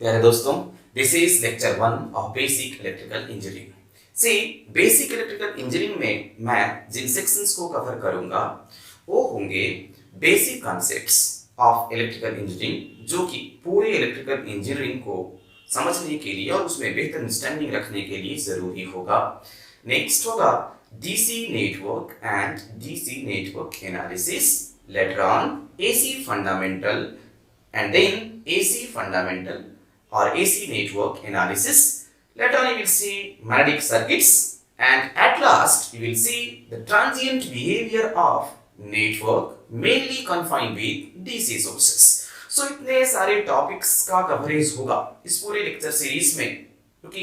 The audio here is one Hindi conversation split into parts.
प्यारे दोस्तों, this is lecture 1 of basic electrical engineering. See basic electrical engineering में मैं जिन सेक्शंस को कवर करूंगा वो होंगे basic concepts of electrical engineering, जो कि पूरे इलेक्ट्रिकल इंजीनियरिंग को समझने के लिए और उसमें बेहतर अंडरस्टैंडिंग रखने के लिए जरूरी होगा। नेक्स्ट होगा DC network and DC network analysis, later on AC fundamental and then AC fundamental or AC network analysis. Later on you will see magnetic circuits, and at last you will see the transient behavior of network mainly confined with DC sources. So इतने सारे टॉपिक्स का कवरेज होगा इस पूरे लेक्चर सीरीज में, क्योंकि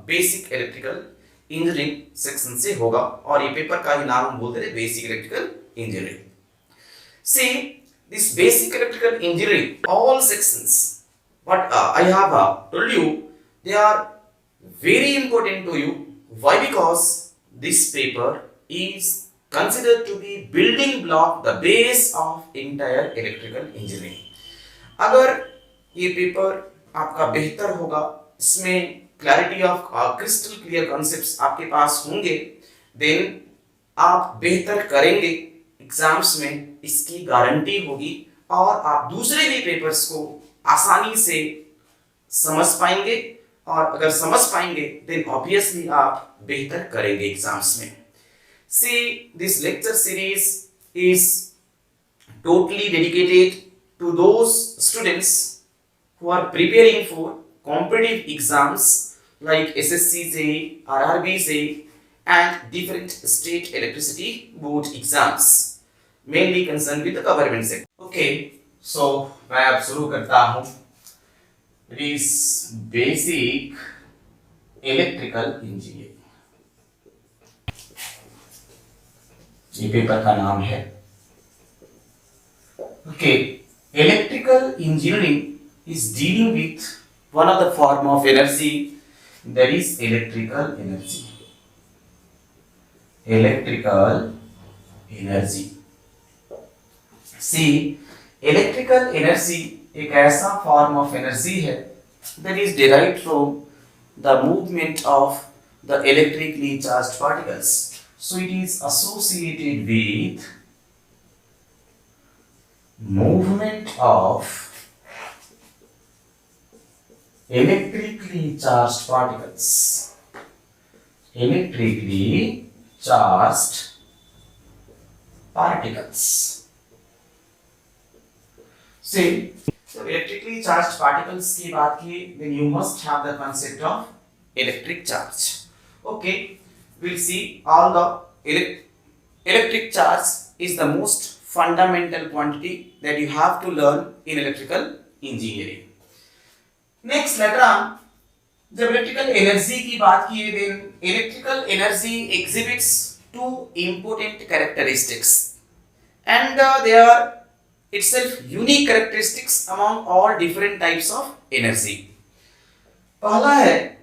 बेसिक इलेक्ट्रिकल इंजीनियरिंग सेक्शन से होगा और ये पेपर का ही नाम हम बोलते हैं basic electrical engineering. See, this basic electrical engineering, all sections, what I have told you, they are very important to you. Why? Because this paper is considered to be building block, the base of entire electrical engineering. अगर ये पेपर आपका बेहतर होगा, इसमें clarity of crystal clear concepts आपके पास होंगे, देन आप बेहतर करेंगे एग्जाम्स में, इसकी गारंटी होगी और आप दूसरे भी पेपर्स को आसानी से समझ पाएंगे, और अगर समझ पाएंगे देन ऑब्वियसली आप बेहतर करेंगे एग्जाम्स में। See this lecture series is totally dedicated to those students who are preparing for competitive exams like SSC से, आरआरबी से and different state electricity board exams mainly concerned with the government sector. Okay, so मैं अब शुरू करता हूँ। It is basic electrical engineering. ये पेपर का नाम है। Okay, electrical engineering is dealing with one of the form of energy, that is electrical energy. Electrical energy. See, electrical energy एक ऐसा form of energy है that is derived from the movement of the electrically charged particles. So it is associated with movement of electrically charged particles. Electrically charged particles. See, so electrically charged particles की बात की, then you must have the concept of electric charge. Okay, we'll see all the electric charge is the most fundamental quantity that you have to learn in electrical engineering. Next, later on, जब electrical energy की बात की, then electrical energy exhibits two important characteristics, and they are itself unique characteristics among all different types of energy. पहला है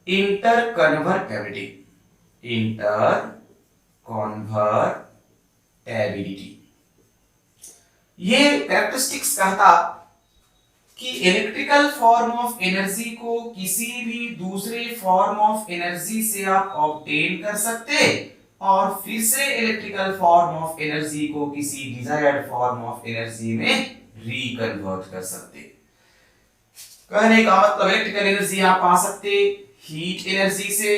interconvertibility. Interconvertibility ये characteristics कहता कि इलेक्ट्रिकल फॉर्म ऑफ एनर्जी को किसी भी दूसरे फॉर्म ऑफ एनर्जी से आप ऑब्टेन कर सकते और फिर से इलेक्ट्रिकल फॉर्म ऑफ एनर्जी को किसी डिजायर्ड फॉर्म ऑफ एनर्जी में रिकन्वर्ट कर सकते। कहने का मतलब इलेक्ट्रिकल एनर्जी आप पा सकते हीट एनर्जी से,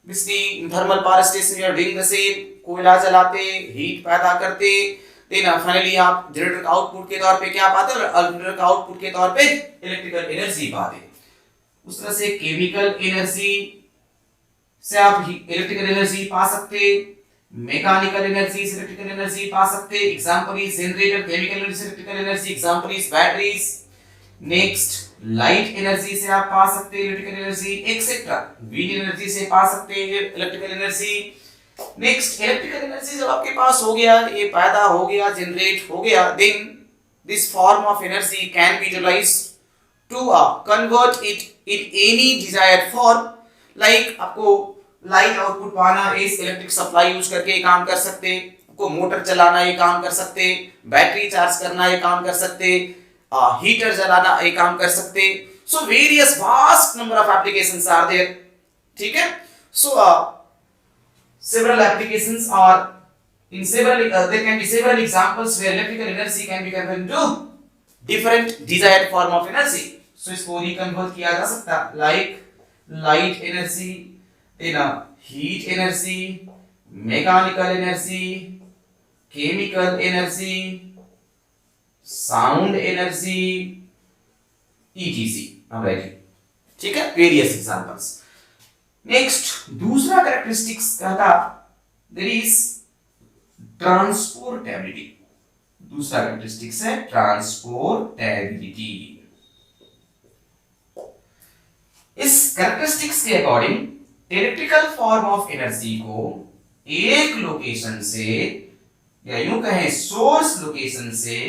बिजली थर्मल पावर स्टेशन या डूइंग द सेम, कोयला जलाते हीट पैदा करते, देन फाइनली आप जनरेटर का आउटपुट के तौर पे क्या पाते हैं, अल्टरनेटर का आउटपुट के तौर पे इलेक्ट्रिकल एनर्जी पाते। उस तरह से केमिकल एनर्जी से आप इलेक्ट्रिकल एनर्जी पा सकते, मैकेनिकल एनर्जी से इलेक्ट्रिकल एनर्जी पा सकते। Example is generator, chemical energy से electrical energy, example is batteries. Next, light energy से आप पा सकते electrical energy, etcetera. Wind energy से पा सकते electrical energy. Next, electrical energy जब आपके पास हो गया, ये पैदा हो गया, जनरेट हो गया, then this form of energy can be utilised to convert it in any desired form. Like आपको लाइट आउटपुट पाना, इस इलेक्ट्रिक सप्लाई यूज करके ये काम कर सकते, आपको मोटर चलाना ये काम कर सकते, बैटरी चार्ज करना ये काम कर सकते, हीटर जलाना ये काम कर सकते। So various vast number of applications are there, ठीक है। सो several applications are in several there can be several examples where electrical energy can be converted into different desired form of energy. So इसको reconvert किया जा सकता like light energy, then heat energy, mechanical energy, chemical energy, sound energy, etc. I'm writing, ठीक है, various examples. नेक्स्ट दूसरा कैरेक्टरिस्टिक्स कहता देयर इज ट्रांसपोर्टेबिलिटी। दूसरा कैरेक्टरिस्टिक्स है ट्रांसपोर्टेबिलिटी। इस कैरेक्टरिस्टिक्स के according electrical form of energy को एक लोकेशन से या यूं कहें सोर्स लोकेशन से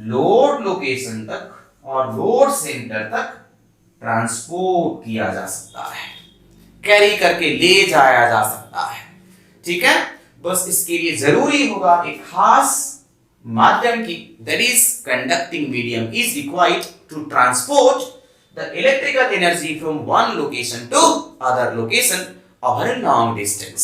लोड लोकेशन तक और लोड सेंटर तक ट्रांसपोर्ट किया जा सकता है, कैरी करके ले जाया जा सकता है, ठीक है। बस इसके लिए जरूरी होगा एक खास माध्यम की, that is conducting medium is required to transport the electrical energy from one location to other location over a long distance.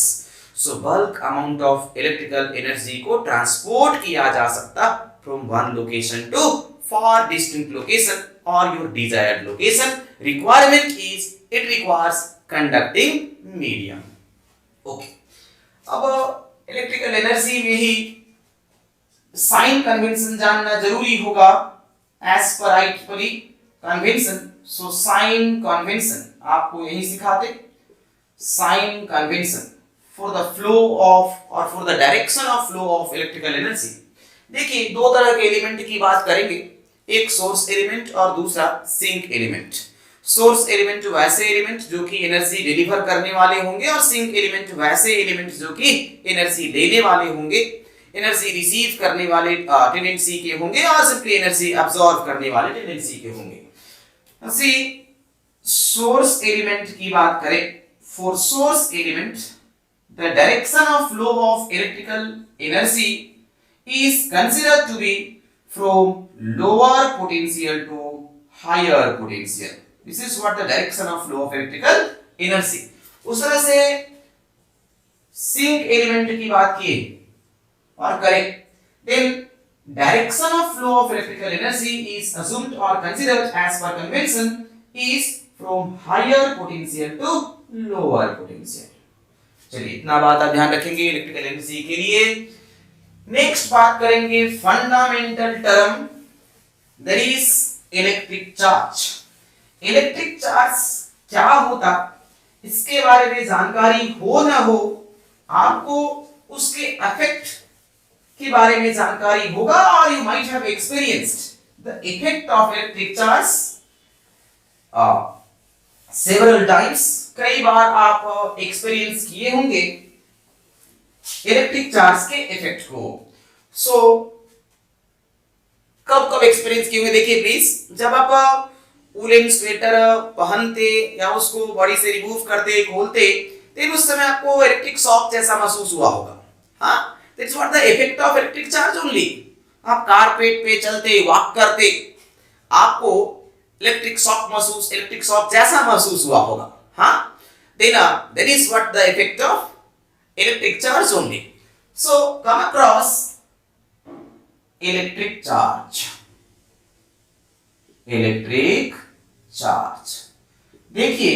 So bulk amount of electrical energy को ट्रांसपोर्ट किया जा सकता from one location to far distant location or your desired location. Requirement is it requires conducting medium. Okay. अब इलेक्ट्रिकल एनर्जी में ही साइन कन्वेंशन जानना जरूरी होगा एज पर आईट्रिपली कन्वेंशन। सो साइन कन्वेंशन आपको यही सिखाते, sign convention for the flow of or for the direction of flow of electrical energy. देखिए दो तरह के एलिमेंट की बात करेंगे, एक सोर्स एलिमेंट और दूसरा सिंक एलिमेंट। सोर्स एलिमेंट वैसे एलिमेंट जो कि एनर्जी डिलीवर करने वाले होंगे और सिंक एलिमेंट वैसे एलिमेंट जो कि एनर्जी लेने वाले होंगे, एनर्जी रिसीव करने वाले टेंडेंसी के होंगे और सिंपली एनर्जी अब्सॉर्ब करने वाले टेंडेंसी के होंगे। सी सोर्स एलिमेंट की बात करें, for source element the direction of flow of electrical energy is considered to be from lower potential to higher potential. This is what the direction of flow of electrical energy. उस तरह से सिंक एलिमेंट की बात की और करें, then direction of flow of electrical energy is assumed or considered as per convention is from higher potential to lower potential. चलिए इतना बात आप ध्यान रखेंगे इलेक्ट्रिकल एनर्जी के लिए। नेक्स्ट बात करेंगे fundamental term, that is electric charge. Electric charge क्या होता, इसके बारे में जानकारी हो ना हो, आपको उसके इफेक्ट के बारे में जानकारी होगा और you might have experienced the effect of electric charge several times. कई बार आप एक्सपीरियंस किए होंगे इलेक्ट्रिक चार्ज के इफेक्ट को। सो कब कब एक्सपीरियंस किए होंगे, देखिए प्लीज, जब आप वूलन स्वेटर पहनते या उसको बॉडी से रिमूव करते खोलते, तो उस समय आपको इलेक्ट्रिक शॉक जैसा महसूस हुआ होगा। हाँ, that's what the effect of electric charge only. आप कारपेट पे चलते वॉक करते, आपको इलेक्ट्रिक शॉक जैसा महसूस हुआ होगा। हाँ, then that is what the effect of electric charge only. So come across electric charge. Electric charge. देखिए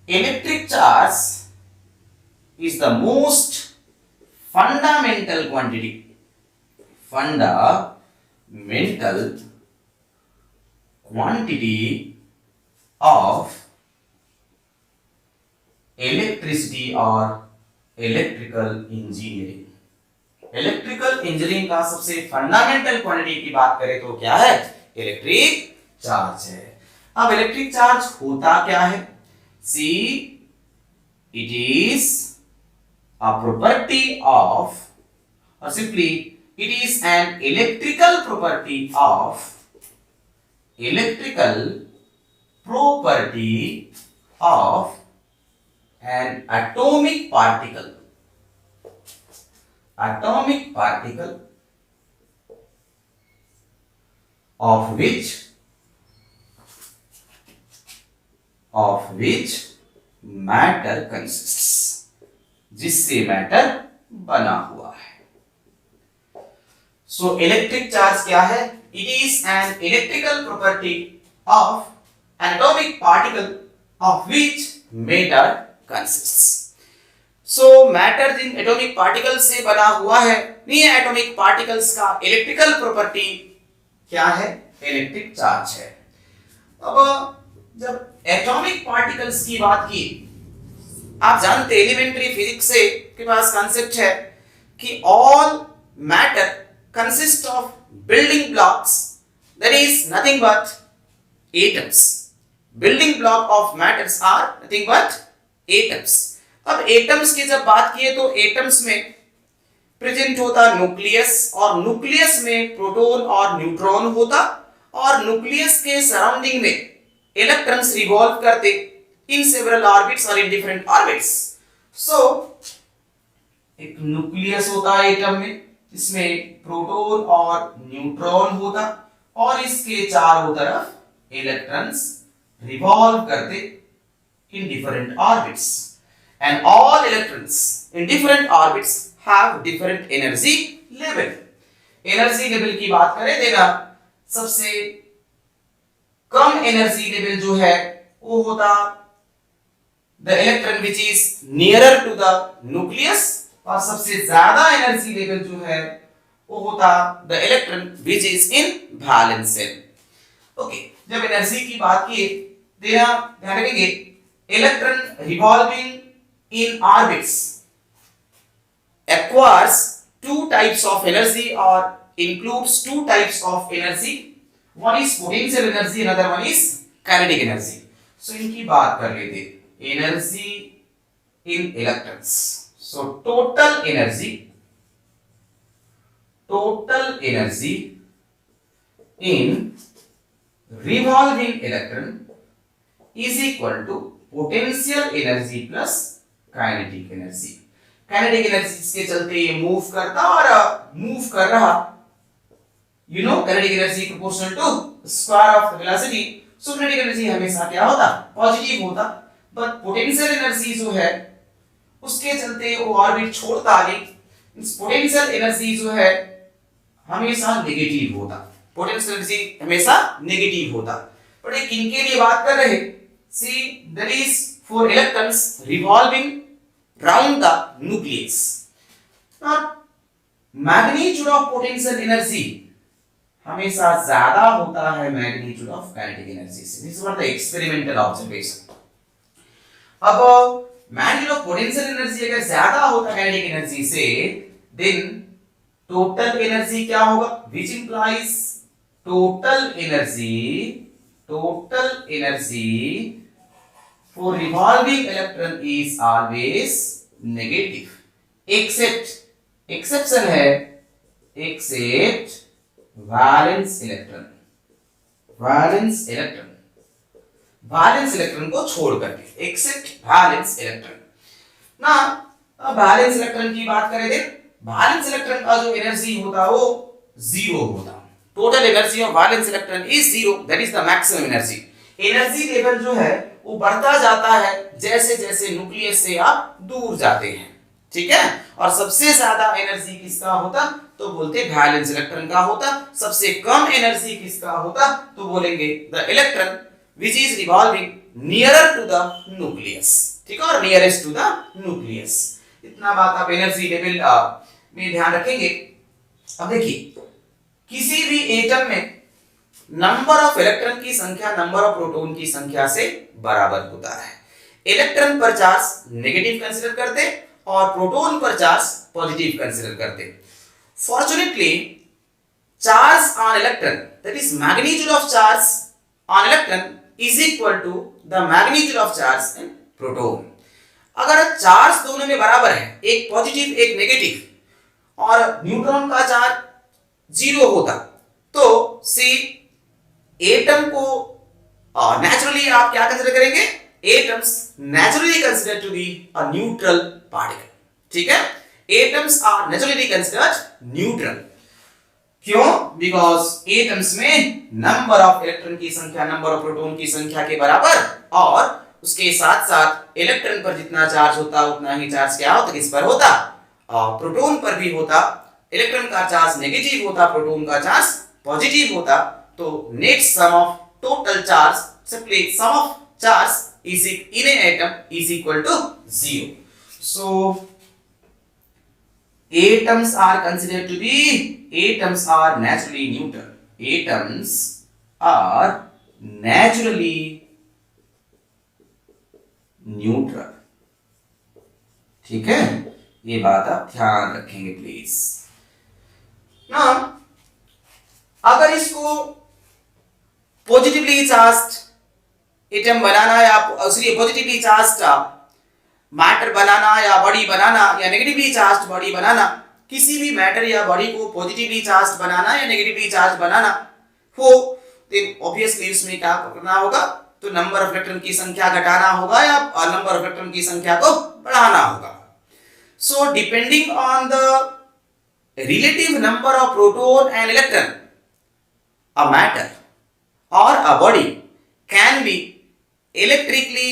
electric charge is the most fundamental quantity. Fundamental quantity of electricity or electrical engineering. Electrical engineering का सबसे फंडामेंटल क्वांटिटी की बात करें तो क्या है, इलेक्ट्रिक चार्ज है। अब इलेक्ट्रिक चार्ज होता क्या है, see it is a property of, or simply it is an electrical property of an atomic particle of which matter consists, जिससे मैटर बना हुआ है। सो इलेक्ट्रिक चार्ज क्या है? It is an electrical property of an atomic particle of which matter consists. So matter जिन एटॉमिक पार्टिकल से बना हुआ है, ये एटॉमिक पार्टिकल्स का इलेक्ट्रिकल प्रॉपर्टी क्या है? इलेक्ट्रिक चार्ज है। अब जब एटॉमिक पार्टिकल्स की बात की, आप जानते एलिमेंट्री फिजिक्स से के पास कॉन्सेप्ट है कि all matter consist of building blocks, that is nothing but atoms. Building block of matters are nothing but atoms. अब एटम्स की जब बात किए तो एटम्स में प्रेजेंट होता न्यूक्लियस, और न्यूक्लियस में प्रोटॉन और न्यूट्रॉन होता, और न्यूक्लियस के सराउंडिंग में इलेक्ट्रॉन्स रिवॉल्व करते इन सेवरल ऑर्बिट्स और इन डिफरेंट ऑर्बिट्स। सो एक न्यूक्लियस होता है एटम में, इसमें प्रोटॉन और न्यूट्रॉन होता, और इसके चारों तरफ इलेक्ट्रॉन्स रिवॉल्व करते in different orbits, and all electrons in different orbits have different energy level. Energy level की बात करें देना, सबसे कम एनर्जी लेवल जो है वो होता the electron which is nearer to the nucleus, और सबसे ज्यादा एनर्जी लेवल जो है वो होता the electron which is in valence shell. Okay, जब एनर्जी की बात की देना ध्यान रखेंगे, electron revolving in orbits acquires two types of energy or includes two types of energy. One is potential energy, another one is kinetic energy. So इनकी बात कर लेते, energy in electrons. So total energy in revolving electron is equal to potential energy plus kinetic energy. kinetic energy इसके चलते ये मूव करता और मूव कर रहा, you know kinetic energy proportional to square of the velocity. so kinetic energy हमेशा क्या होता? पॉजिटिव होता, but potential energy जो है उसके चलते वो ऑर्बिट छोड़ता आगे, पोटेंशियल एनर्जी जो है हमेशा नेगेटिव होता, पोटेंशियल एनर्जी हमेशा नेगेटिव होता। पर एक इनके लिए बात कर रहे, see that is for electrons revolving round the nucleus. Now magnitude of potential energy हमेशा ज्यादा होता है magnitude of kinetic energy से। This was the experimental observation. अब magnitude of potential energy अगर ज्यादा होता kinetic energy से, then total energy क्या होगा? Which implies total energy for revolving electron is always negative, exception है except valence electron को छोड़ करके, except valence electron ना। अब valence electron की बात करें, valence electron का जो एनर्जी होता वो जीरो होता, total energy of valence electron is zero, that is the maximum energy. Energy level जो है वो बढ़ता जाता है जैसे जैसे न्यूक्लियस से आप दूर जाते हैं, ठीक है। और सबसे ज्यादा एनर्जी किसका होता? तो बोलते वैलेंस इलेक्ट्रॉन का होता। सबसे कम एनर्जी किसका होता? तो बोलेंगे the electron which is revolving nearer to the nucleus, ठीक है, और नियरेस्ट टू द न्यूक्लियस। इतना बात आप एनर्जी लेवल में ध्यान रखेंगे। अब देखिए, किसी भी एटम में नंबर ऑफ इलेक्ट्रॉन की संख्या नंबर ऑफ प्रोटॉन की संख्या से बराबर होता है। इलेक्ट्रॉन पर चार्ज नेगेटिव कंसीडर करते और प्रोटॉन पर चार्ज पॉजिटिव कंसीडर करते। Fortunately charge on electron, that is magnitude of charge on electron is equal to the magnitude of charge in proton. अगर चार्ज दोनों में बराबर है, एक पॉजिटिव एक नेगेटिव, और न्यूट्रॉन का चार्ज जीरो होता, तो सी एटम को नेचुरली आप क्या कंसीडर करेंगे? Atoms naturally consider to be a neutral particle, ठीक है। Atoms are naturally considered neutral. क्यों? बिकॉज एटम्स में नंबर ऑफ इलेक्ट्रॉन की संख्या नंबर ऑफ प्रोटॉन की संख्या के बराबर और उसके साथ साथ इलेक्ट्रॉन पर जितना चार्ज होता उतना ही चार्ज क्या होता, किस पर होता, प्रोटॉन पर भी होता। इलेक्ट्रॉन का चार्ज नेगेटिव होता, प्रोटॉन का चार्ज पॉजिटिव होता। तो net sum of total charge, simply sum of charge is in a atom is equal to 0. So atoms are considered to be, atoms are naturally neutral. Atoms are naturally neutral. ठीक है, ये बात आप ध्यान रखेंगे प्लीज ना। अगर इसको पॉजिटिवली चार्ज एटम बनाना या पॉजिटिवली चार्ज मैटर बनाना या बॉडी बनाना या नेगेटिवली चार्ज बॉडी बनाना, किसी भी मैटर या बॉडी को पॉजिटिवली चार्ज बनाना या नेगेटिवली चार्ज बनाना हो, तो ऑब्वियसली उसमें क्या करना होगा, तो नंबर ऑफ इलेक्ट्रॉन की संख्या घटाना होगा या नंबर ऑफ इलेक्ट्रॉन की संख्या को बढ़ाना होगा. So depending on the relative number of proton and electron, a matter or a body can be electrically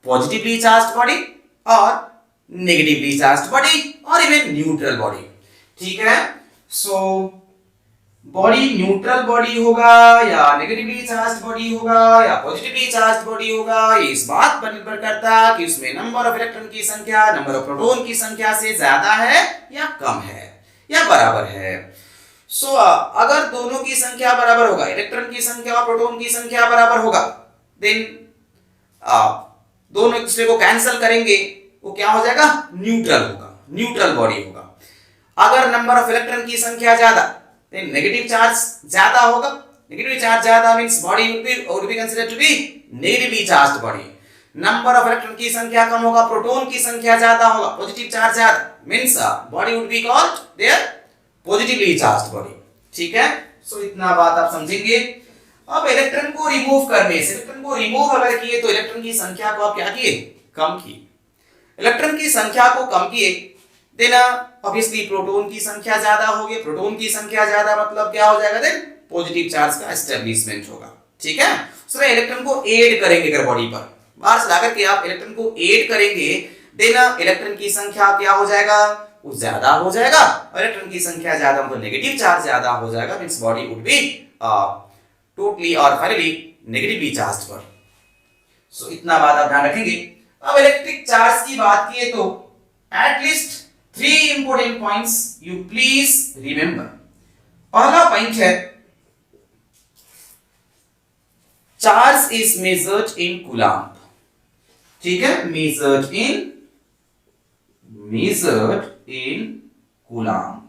positively charged body or negatively charged body or even neutral body. ठीक है, so बॉडी न्यूट्रल बॉडी होगा या नेगेटिवली चार्ज बॉडी होगा या पॉजिटिवली चार्ज बॉडी होगा, ये इस बात पर निर्भर करता है कि उसमें नंबर ऑफ इलेक्ट्रॉन की संख्या नंबर ऑफ प्रोटॉन की संख्या से ज्यादा है या कम है या बराबर है. सो अगर दोनों की संख्या बराबर होगा, इलेक्ट्रॉन की संख्या और प्रोटॉन की संख्या बराबर होगा, देन दोनों एक दूसरे को कैंसिल करेंगे, वो क्या हो जाएगा, न्यूट्रल होगा, न्यूट्रल बॉडी होगा. अगर नंबर ऑफ इलेक्ट्रॉन की संख्या ज्यादा, देन नेगेटिव चार्ज ज्यादा होगा. नेगेटिव चार्ज ज्यादा means body would be considered to be negatively charged body. Number of electron की संख्या कम होगा, प्रोटॉन की संख्या ज्यादा होगा, पॉजिटिव चार्ज ज्यादा, means body would be called their positively charged body. ठीक है, सो इतना बात आप समझेंगे. अब इलेक्ट्रॉन को रिमूव करने से, इलेक्ट्रॉन को रिमूव अगर किए तो इलेक्ट्रॉन की संख्या को आप क्या किए, कम किए. इलेक्ट्रॉन की संख्या को कम किए, देन ऑब्वियसली प्रोटॉन की संख्या ज्यादा होगी. प्रोटॉन की संख्या ज्यादा मतलब क्या हो जाएगा, देन पॉजिटिव चार्ज का एस्टेब्लिशमेंट होगा. ठीक है, सो इलेक्ट्रॉन को ऐड करेंगे अगर बॉडी पर, बाहर से लाकर के आप इलेक्ट्रॉन को ऐड करेंगे, देन इलेक्ट्रॉन की संख्या क्या हो जाएगा, वो ज्यादा हो जाएगा. इलेक्ट्रॉन की संख्या ज्यादा मतलब नेगेटिव चार्ज ज्यादा हो जाएगा, means body would be totally और फाइनली नेगेटिवली चार्ज पर. सो इतना बात आप ध्यान रखेंगे. अब इलेक्ट्रिक चार्ज की बात किए तो at least 3 important points you please remember. पहला पॉइंट है, charge is measured in coulomb. ठीक है, measured in coulomb,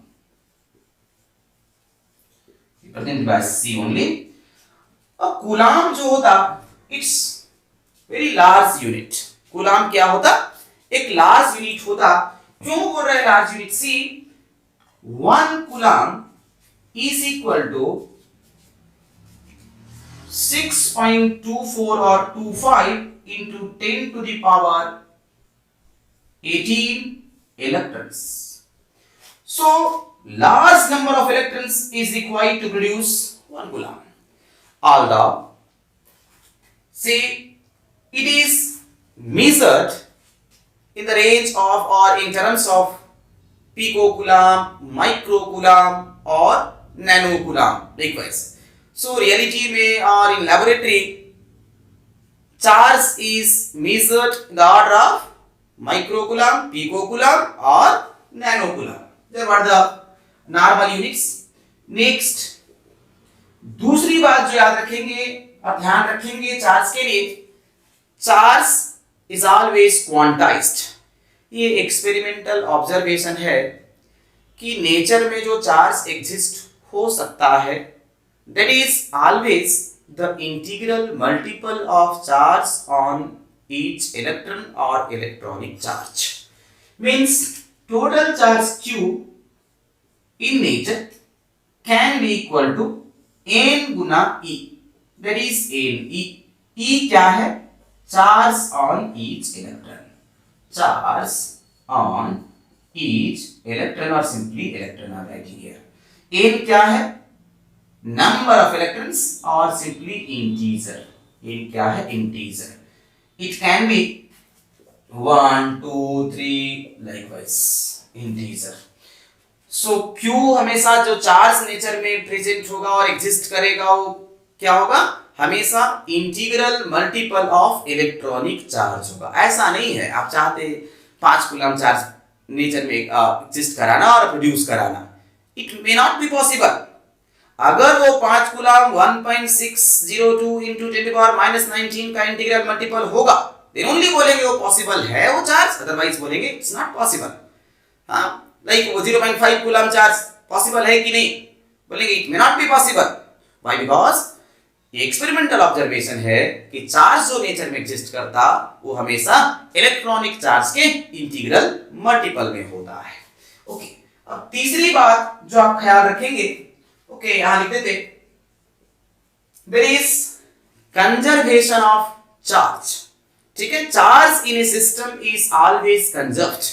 represented by C only. अब कूलम्ब जो होता, it's very large unit. Coulomb क्या होता, एक लार्ज यूनिट होता. क्यों बोल रहे हैं large unit, see 1 coulomb is equal to 6.24 और 25 into 10 to the power 18 electrons. So large number of electrons is required to produce 1 coulomb. Although say it is measured in the range of or in terms of picocoulomb, microcoulomb or nanocoulomb likewise. So reality में or in laboratory charge is measured in the order of microcoulomb, picocoulomb or nanocoulomb. There were the normal units. Next, दूसरी बात जो याद रखेंगे और ध्यान रखेंगे चार्ज के लिए, चार्ज इज ऑलवेज क्वांटाइज्ड. ये एक्सपेरिमेंटल ऑब्जर्वेशन है कि नेचर में जो चार्ज एग्जिस्ट हो सकता है, that is always the integral multiple of charge on each electron or electronic charge. Means total charge Q in nature can be equal to n गुना E, that is Ne. E क्या है, charge on each electron, charge on each electron or simply electron are writing here. n क्या है? Number of electrons or simply integer. n क्या है? Integer. It can be 1 2 3 likewise integer. So Q हमेशा जो चार्ज नेचर में प्रेजेंट होगा और एग्जिस्ट करेगा वो क्या होगा? हमेशा integral multiple of electronic charge होगा। ऐसा नहीं है आप चाहते 5 कूलम चार्ज नेचर में एग्जिस्ट कराना और प्रोड्यूस कराना, it may not be possible. अगर वो 5 कूलम 1.602 into 10⁻⁻19 का इंटीग्रल मल्टीपल होगा देन ओनली बोलेंगे वो पॉसिबल है वो चार्ज, अदरवाइज बोलेंगे इट्स नॉट पॉसिबल। हाँ, लाइक वो 0.5 कूलम चार्ज पॉसिबल है कि नहीं, बोलेंगे it may not be possible. Why? Because ये एक्सपेरिमेंटल ऑब्जर्वेशन है कि चार्ज जो नेचर में एग्जिस्ट करता वो हमेशा इलेक्ट्रॉनिक चार्ज के इंटीग्रल मल्टीपल में होता है। ओके, अब तीसरी बात जो आप ख्याल रखेंगे, ओके यहां लिख देते, there is conservation of charge. ठीक है, charge in a system is always conserved,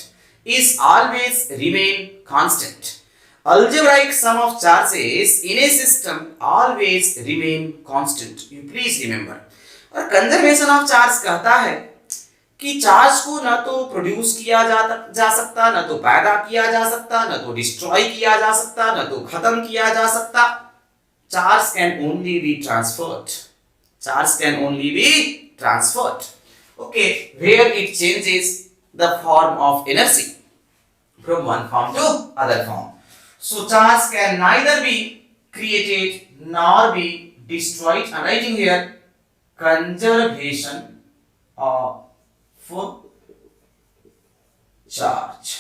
is always remain constant. Algebraic sum of charges in a system always remain constant. You please remember. और कंजर्वेशन ऑफ चार्ज कहता है कि चार्ज को ना तो प्रोड्यूस किया जा सकता, ना तो पैदा किया जा सकता, ना तो डिस्ट्रॉय किया जा सकता, ना तो खत्म किया जा सकता। Charge can only be transferred, charge can only be transferred. Okay, where it changes the form of energy from one form to other form. So charge can neither be created nor be destroyed. I'm writing here conservation of charge.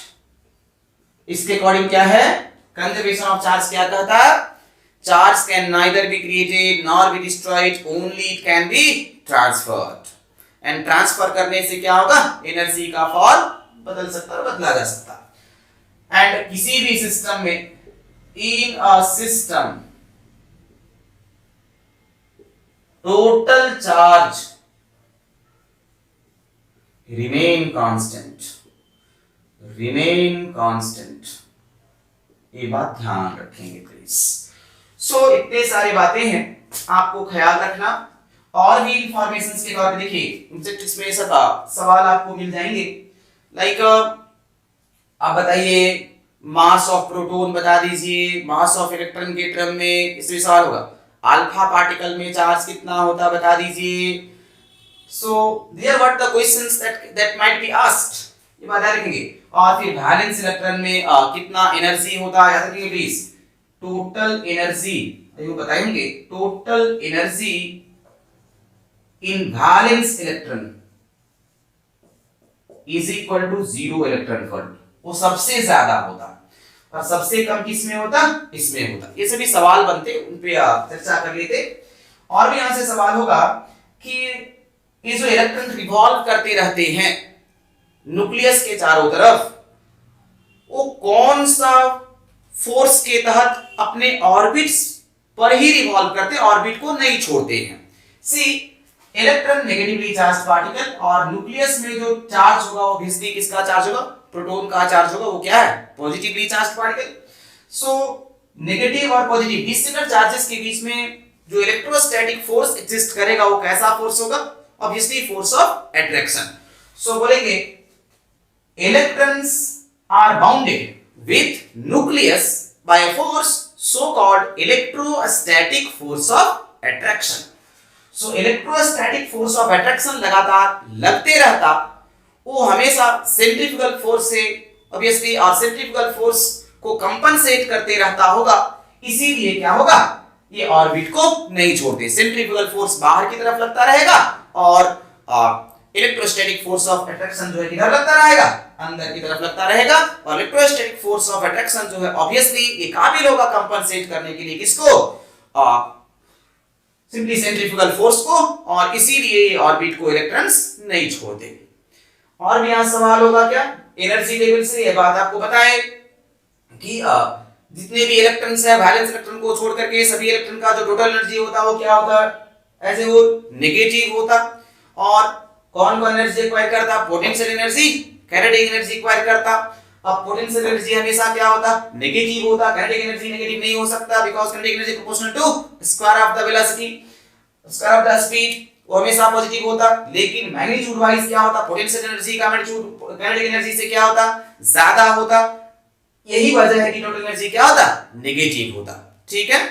इसके अकॉर्डिंग क्या है? कंजर्वेशन ऑफ चार्ज क्या कहता है? Charge can neither be created nor be destroyed, only it can be transferred. And transfer करने से क्या होगा? एनर्जी का फॉर्म बदल सकता है, बदला जा सकता है। एंड किसी भी सिस्टम में, in a system total charge remain constant, remain constant. ये बात ध्यान रखेंगे प्लीज। सो इतने सारी बातें हैं आपको ख्याल रखना। और भी इंफॉर्मेशन के तौर पे देखिए टेक्स्ट में सब सवाल आपको मिल जाएंगे। लाइक आप बताइए मास ऑफ प्रोटॉन बता दीजिए, मास ऑफ इलेक्ट्रॉन के टर्म में इसमें सवाल होगा। अल्फा पार्टिकल में चार्ज कितना होता बता दीजिए। So there what the questions that might be asked, ये बता रखेंगे। और फिर वैलेंस इलेक्ट्रॉन में कितना एनर्जी होता है याद रखिए प्लीज। टोटल एनर्जी ये बताएंगे, total energy in valence electron is equal to 0 electron volt. वो सबसे ज्यादा होता और सबसे कम किसमें होता? इसमें होता। ये सभी सवाल बनते, उन पे चर्चा कर लेते। और भी यहां से सवाल होगा कि ये जो इलेक्ट्रॉन रिवॉल्व करते रहते हैं न्यूक्लियस के चारों तरफ, वो कौन सा फोर्स के तहत अपने ऑर्बिट्स पर ही रिवॉल्व करते, ऑर्बिट को नहीं छोड़ते हैं। सी इलेक्ट्रॉन नेगेटिवली चार्ज पार्टिकल, और न्यूक्लियस में जो चार्ज होगा वो ऑब्वियसली किसका चार्ज होगा? प्रोटॉन का चार्ज होगा। वो क्या है? Positively charge particle. So negative और पॉजिटिव डिस्टिंक्ट चार्जेस के बीच में जो इलेक्ट्रोस्टैटिक फोर्स एग्जिस्ट करेगा वो कैसा फोर्स होगा? Obviously force of attraction. So बोलेंगे electrons are bounded with nucleus by a force so called electrostatic force of attraction. So electrostatic force of attraction लगातार लगते रहता, वो हमेशा सेंट्रीफ्यूगल फोर्स से ऑब्वियसली और सेंट्रीफ्यूगल फोर्स को कंपनसेट करते रहता होगा। इसीलिए क्या होगा? ये ऑर्बिट को नहीं छोड़ते। सेंट्रीफ्यूगल फोर्स बाहर की तरफ लगता रहेगा और इलेक्ट्रोस्टैटिक फोर्स ऑफ अट्रैक्शन जो है किधर लगता रहेगा? अंदर की तरफ लगता रहेगा। और इलेक्ट्रोस्टैटिक फोर्स ऑफ अट्रैक्शन जो है ऑब्वियसली ये काबिल होगा कंपनसेट करने के लिए किसको? सिंपली सेंट्रीफ्यूगल फोर्स को, और इसीलिए ये ऑर्बिट को इलेक्ट्रॉन्स नहीं छोड़ते। और भी यहां सवाल होगा क्या? एनर्जी लेवल से। ये बात आपको पता है कि जितने भी इलेक्ट्रॉन्स है वैलेंस इलेक्ट्रॉन को छोड़ करके सभी इलेक्ट्रॉन का जो टोटल एनर्जी होता है वो क्या होता है? एज ए होल नेगेटिव होता। और कौन कौन एनर्जी एक्वायर करता? Potential energy, kinetic energy acquire करता। अब पोटेंशियल एनर्जी हमेशा क्या होता, नेगेटिव होता। काइनेटिक एनर्जी नेगेटिव नहीं हो सकता because kinetic energy proportional to square of the velocity, square of the speed, वो हमेशा पॉजिटिव होता। लेकिन मैग्नीट्यूड वाइज क्या होता, पोटेंशियल एनर्जी का मैग्नीट्यूड काइनेटिक एनर्जी से क्या होता, ज्यादा होता। यही वजह है कि टोटल एनर्जी क्या होता, नेगेटिव होता। ठीक है,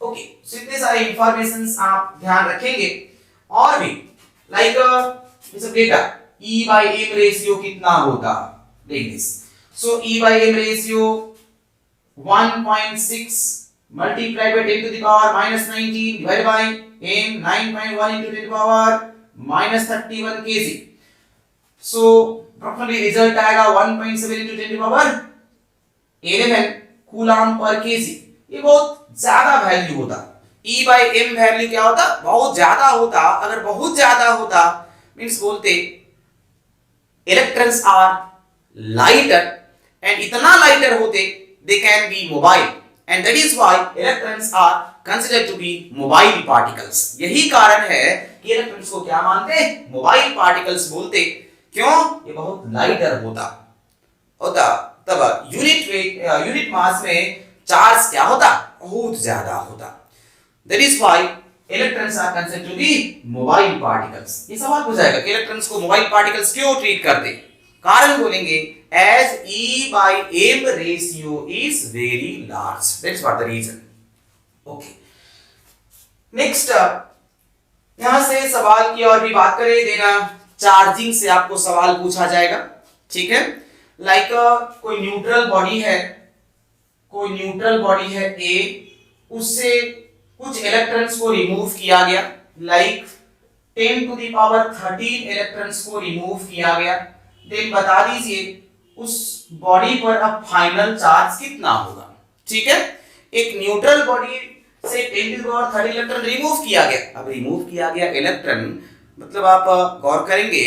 ओके। सो इतने सारे इंफॉर्मेशंस आप ध्यान रखेंगे। और भी लाइक ये सब डेटा E/m रेशियो कितना होता, देख this. So E/m ratio 1.6 multiplied by 10 to the power minus 19 divided by m 9.1 into 10 to the power minus 31 kg. So approximately result आएगा 1.7 into 10 to the power 11 coulomb per kg। ये बहुत ज्यादा वैल्यू होता। E/m वैल्यू क्या होता, बहुत ज्यादा होता। अगर बहुत ज्यादा होता मींस बोलते इलेक्ट्रॉन्स आर लाइटर, एंड इतना लाइटर होते they can be mobile, and that is why electrons are considered to be mobile particles। यही कारण है कि इलेक्ट्रॉन्स को क्या मानते, मोबाइल पार्टिकल्स बोलते। क्यों, ये बहुत लाइटर होता तब यूनिट वेट यूनिट मास में चार्ज क्या होता, बहुत ज्यादा होता। that is why electrons are considered to be mobile particles। ये सवाल पूछाएगा कि इलेक्ट्रॉन्स को मोबाइल पार्टिकल्स क्यों ट्रीट करते, कारण बोलेंगे as E/m ratio is very large, that's what the reason। okay, next यहां से सवाल की और भी बात करें देना, चार्जिंग से आपको सवाल पूछा जाएगा। ठीक है, लाइक कोई न्यूट्रल बॉडी है A, उससे कुछ इलेक्ट्रॉन्स को रिमूव किया गया, like 10 to the power 13 electrons को रिमूव किया गया। देन बता दीजिए उस बॉडी पर अब फाइनल चार्ज कितना होगा। ठीक है, एक न्यूट्रल बॉडी से 10 to the power 13 electron remove किया गया। अब रिमूव किया गया इलेक्ट्रॉन मतलब आप गौर करेंगे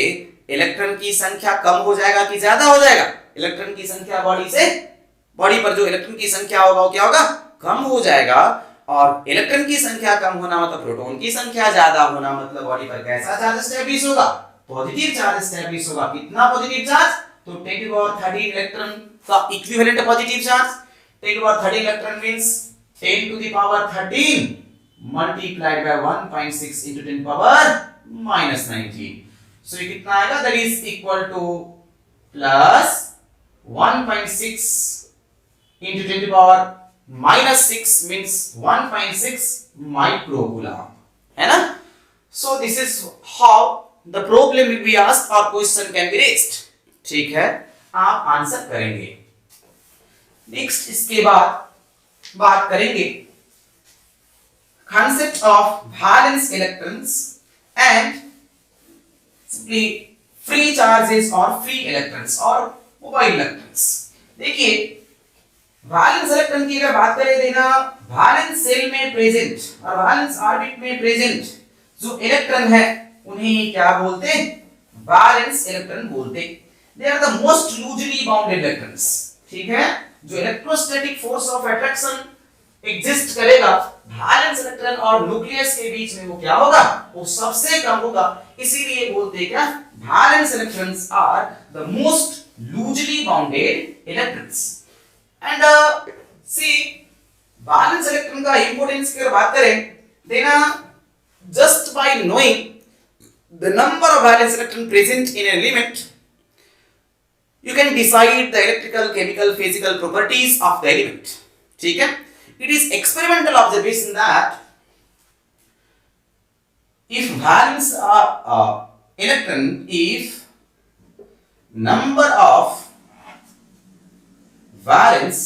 इलेक्ट्रॉन की संख्या कम हो जाएगा कि ज्यादा हो जाएगा, इलेक्ट्रॉन की संख्या बॉडी पर जो इलेक्ट्रॉन की संख्या होगा वो क्या होगा, कम हो जाएगा। और इलेक्ट्रॉन की संख्या कम होना मतलब प्रोटॉन की संख्या ज्यादा होना, मतलब बॉडी पर कैसा चार्ज एस्टैब्लिश होगा, पॉजिटिव चार्ज एस्टैब्लिश होगा। कितना पॉजिटिव चार्ज, तो 10 to the power 13 इलेक्ट्रॉन का इक्विवेलेंट है positive charge. 10 to the power 13 electron means 10 to the power 13 multiplied by 1.6 into 10 power minus 19। सो ये कितना आएगा, that is equal two plus 1.6 into 10 to the power minus 6 means 1.6 microcoulomb, है ना। So this is how the problem will be asked or question can be raised। ठीक है, आप आंसर करेंगे। नेक्स्ट इसके बाद बात करेंगे concept of valence electrons and simply free charges or free electrons or mobile electrons। देखिए वैलेंस इलेक्ट्रॉन की अगर बात करें देना, वैलेंस सेल में प्रेजेंट और वैलेंस ऑर्बिट में प्रेजेंट जो इलेक्ट्रॉन है उन्हें क्या बोलते, वैलेंस इलेक्ट्रॉन बोलते। They are the most loosely bounded electrons. ठीक है, जो electrostatic force of attraction exist करेगा वैलेंस इलेक्ट्रॉन और न्यूक्लियस के बीच में वो क्या होगा, वो सबसे कम होगा। इसीलिए बोलते हैं क्या, valence electrons are the most loosely bounded electrons. And see valence electron का इंपॉर्टेंस की अगर बात करें देना, just by knowing the number of valence electron present in an element you can decide the electrical, chemical, physical properties of the element। ठीक है, it is experimental observation that if valence electron, if number of valence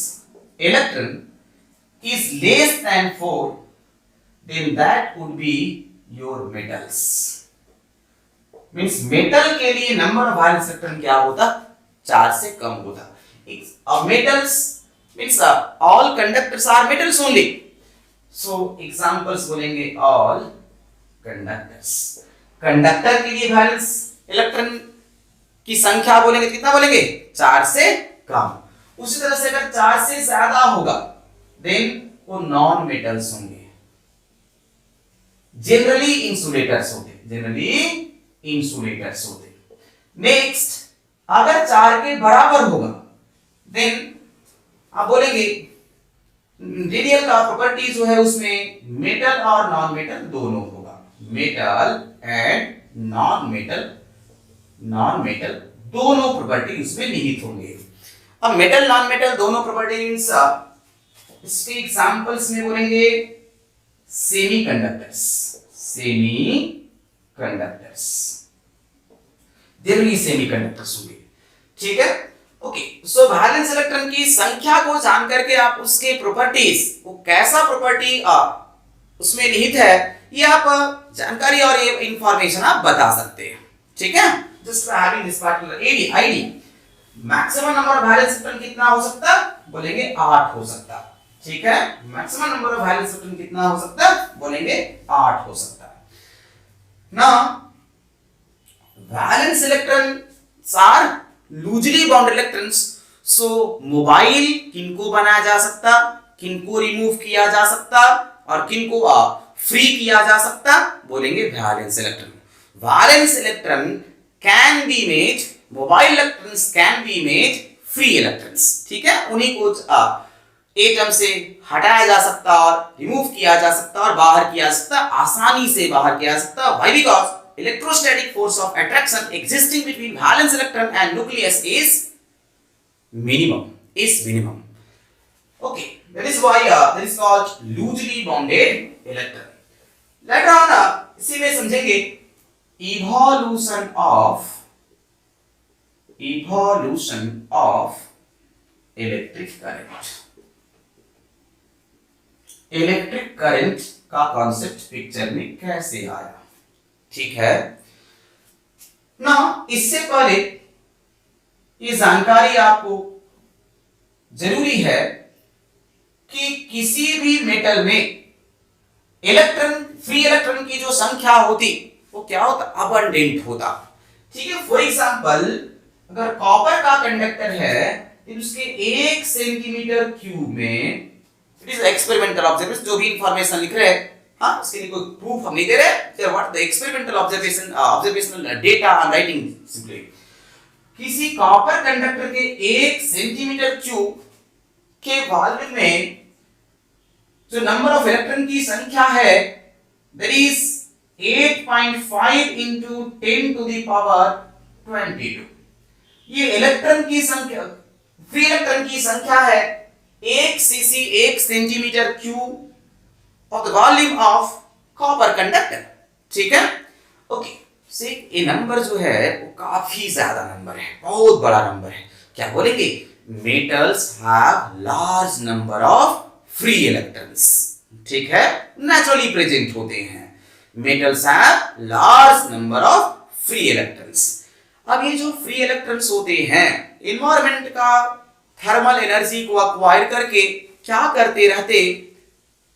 electron is less than 4 then that would be your metals। Means metal के लिए नंबर ऑफ वैलेंस इलेक्ट्रॉन क्या होता, 4 से कम होता। Metals means all conductors are metals only. So examples बोलेंगे ऑल कंडक्टर्स। कंडक्टर के लिए वैलेंस इलेक्ट्रॉन की संख्या बोलेंगे कितना बोलेंगे, 4 से कम। उसी तरह से अगर 4 से ज्यादा होगा देन वो नॉन मेटल्स होंगे, जनरली इंसुलेटर्स होते। नेक्स्ट अगर 4 के बराबर होगा देन आप बोलेंगे रेडियल का प्रॉपर्टी जो है उसमें मेटल और नॉन मेटल दोनों होगा, मेटल एंड नॉन मेटल दोनों प्रॉपर्टी उसमें निहित होंगे। अब मेटल नॉन मेटल दोनों प्रॉपर्टी मींस इसके एग्जांपल्स में बोलेंगे सेमीकंडक्टर्स, जनरली सेमीकंडक्टर्स होंगे, ठीक है। ओके, सो वैलेंस इलेक्ट्रॉन की संख्या को जान करके आप उसके प्रॉपर्टीज, वो कैसा प्रॉपर्टी उसमें निहित है, ये आप जानकारी और ये इंफॉर्मेशन आप बता सकते हैं, ठीक है। Just for having this particular idea, maximum number of valence electron कितना हो सकता, बोलेंगे 8 हो सकता, ठीक है। Maximum number of valence electron कितना हो सकता, बोलेंगे 8 हो सकता। Now valence electrons are loosely bound electrons, so mobile किनको बनाया जा सकता, किनको रिमूव किया जा सकता और किनको फ्री किया जा सकता, बोलेंगे valence electron. Valence electron can be made, mobile electrons can be made free electrons, ठीक है। उन्हीं को एटम से हटाया जा सकता और रिमूव किया जा सकता और बाहर किया जा सकता, आसानी से बाहर किया जा सकता। Why? Because electrostatic force of attraction existing between valence electron and nucleus is minimum. Okay, that is why that is called loosely bonded electron. Later on इसी में समझेंगे evolution of electric current. Electric current का कॉन्सेप्ट पिक्चर में कैसे आया, ठीक है ना। इससे पहले ये जानकारी आपको जरूरी है कि किसी भी मेटल में इलेक्ट्रॉन, फ्री इलेक्ट्रॉन की जो संख्या होती वो क्या होता, अबंडेंट होता, ठीक है। फॉर एग्जांपल अगर कॉपर का कंडक्टर है तो उसके 1 सेंटीमीटर क्यूब में, इट इज एक्सपेरिमेंटल ऑब्जर्वेशन, जो भी इंफॉर्मेशन लिख रहे हैं, हाँ, उसके लिए कोई प्रूफ हम नहीं दे रहे, what the experimental observational data I am writing simply. किसी कॉपर कंडक्टर के 1 सेंटीमीटर क्यूब के वॉल्यूम में जो नंबर ऑफ इलेक्ट्रॉन की संख्या है that is 8.5 into 10 to the power 22। ये इलेक्ट्रॉन की संख्या, फ्री इलेक्ट्रॉन की संख्या है 1 cc 1 centimetre cube of the volume of copper conductor, ठीक है। ओके, से ये नंबर जो है वो काफी ज्यादा नंबर है, बहुत बड़ा नंबर है। क्या बोलेंगे, metals have large number of free electrons, ठीक है, नेचुरली प्रेजेंट होते हैं। Metals have large number of free electrons. अब ये जो फ्री इलेक्ट्रॉन्स होते हैं एनवायरनमेंट का थर्मल एनर्जी को एक्वायर करके क्या करते रहते,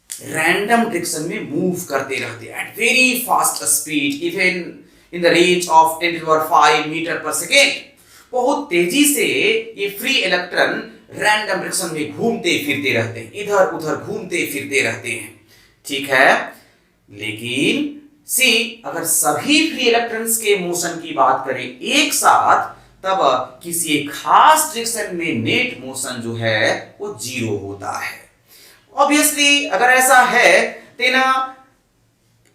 रैंडम डायरेक्शन में मूव करते रहते at very fast speed, even in the range of 10⁵ metre per second. बहुत तेजी से ये फ्री इलेक्ट्रॉन रैंडम डायरेक्शन में घूमते फिरते रहते हैं, इधर उधर घूमते फिरते रहते हैं, ठीक है। लेकिन सी अगर सभी फ्री इलेक्ट्रॉन्स के मोशन की बात करें एक साथ, तब किसी एक खास डायरेक्शन में नेट मोशन जो है वो 0 होता है। ऑब्वियसली अगर ऐसा है तेना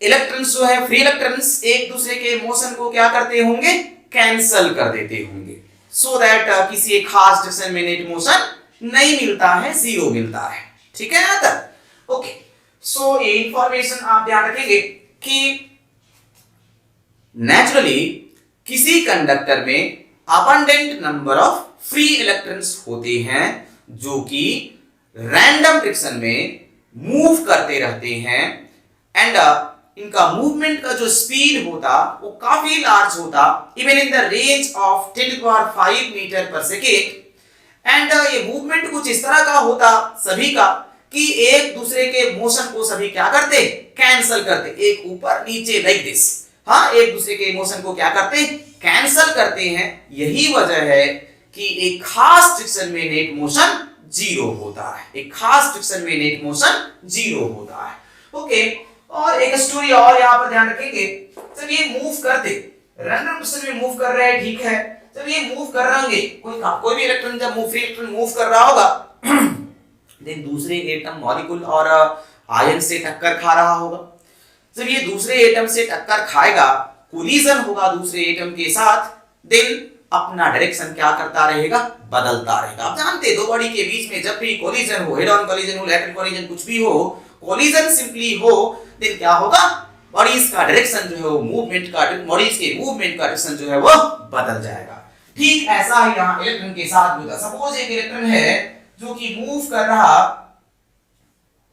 इलेक्ट्रॉन्स जो है, फ्री इलेक्ट्रॉन्स एक दूसरे के मोशन को क्या करते होंगे, कैंसल कर देते होंगे, सो दैट किसी एक खास डायरेक्शन में नेट मोशन नहीं मिलता है, 0 मिलता है, ठीक है यहाँ तक। ओके, सो ये इंफॉर्मेशन आप ध्यान रखेंगे कि नेचुरली किसी कंडक्टर में abundant number of free electrons होते हैं जो कि रैंडम डायरेक्शन में मूव करते रहते हैं एंड इनका मूवमेंट का जो स्पीड होता वो काफी लार्ज होता, even in the range of 10⁵ metre per second. And ये मूवमेंट कुछ इस तरह का होता सभी का कि एक दूसरे के मोशन को सभी क्या करते, कैंसल करते, एक ऊपर नीचे लाइक दिस, हाँ, एक दूसरे के मोशन को क्या करते, कैंसल करते हैं। यही वजह है कि एक खास डायरेक्शन में नेट मोशन 0 होता है, एक खास डायरेक्शन में नेट मोशन 0 होता है। ओके, और एक स्टोरी और यहाँ पर ध्यान रखेंगे, जब ये मूव करते, रैंडम डायरेक्शन में मूव कर रहे हैं, ठीक है, जब ये मूव कर रहे होंगे, कोई भी इलेक्ट्रॉन जब फ्री इलेक्ट्रॉन मूव कर रहा होगा देन दूसरे एटम मॉलिक्यूल और आयन से टक्कर खा रहा होगा। जब ये दूसरे एटम से टक्कर खाएगा, कोलिजन होगा दूसरे एटम के साथ, देन अपना डायरेक्शन क्या करता रहेगा, बदलता रहेगा। आप जानते हैं दो बॉडी के बीच में जब भी कोलिजन हो, हेड ऑन कोलिजन हो, लैटरल कोलिजन, कुछ भी हो, कोलिजन सिंपली हो, देन क्या होगा, बॉडीज का डायरेक्शन जो है वो मूवमेंट का, बॉडीज के मूवमेंट का डायरेक्शन जो है वो बदल जाएगा। ठीक ऐसा ही यहाँ इलेक्ट्रॉन के साथ होता। सपोज एक इलेक्ट्रॉन है जो कि मूव कर रहा,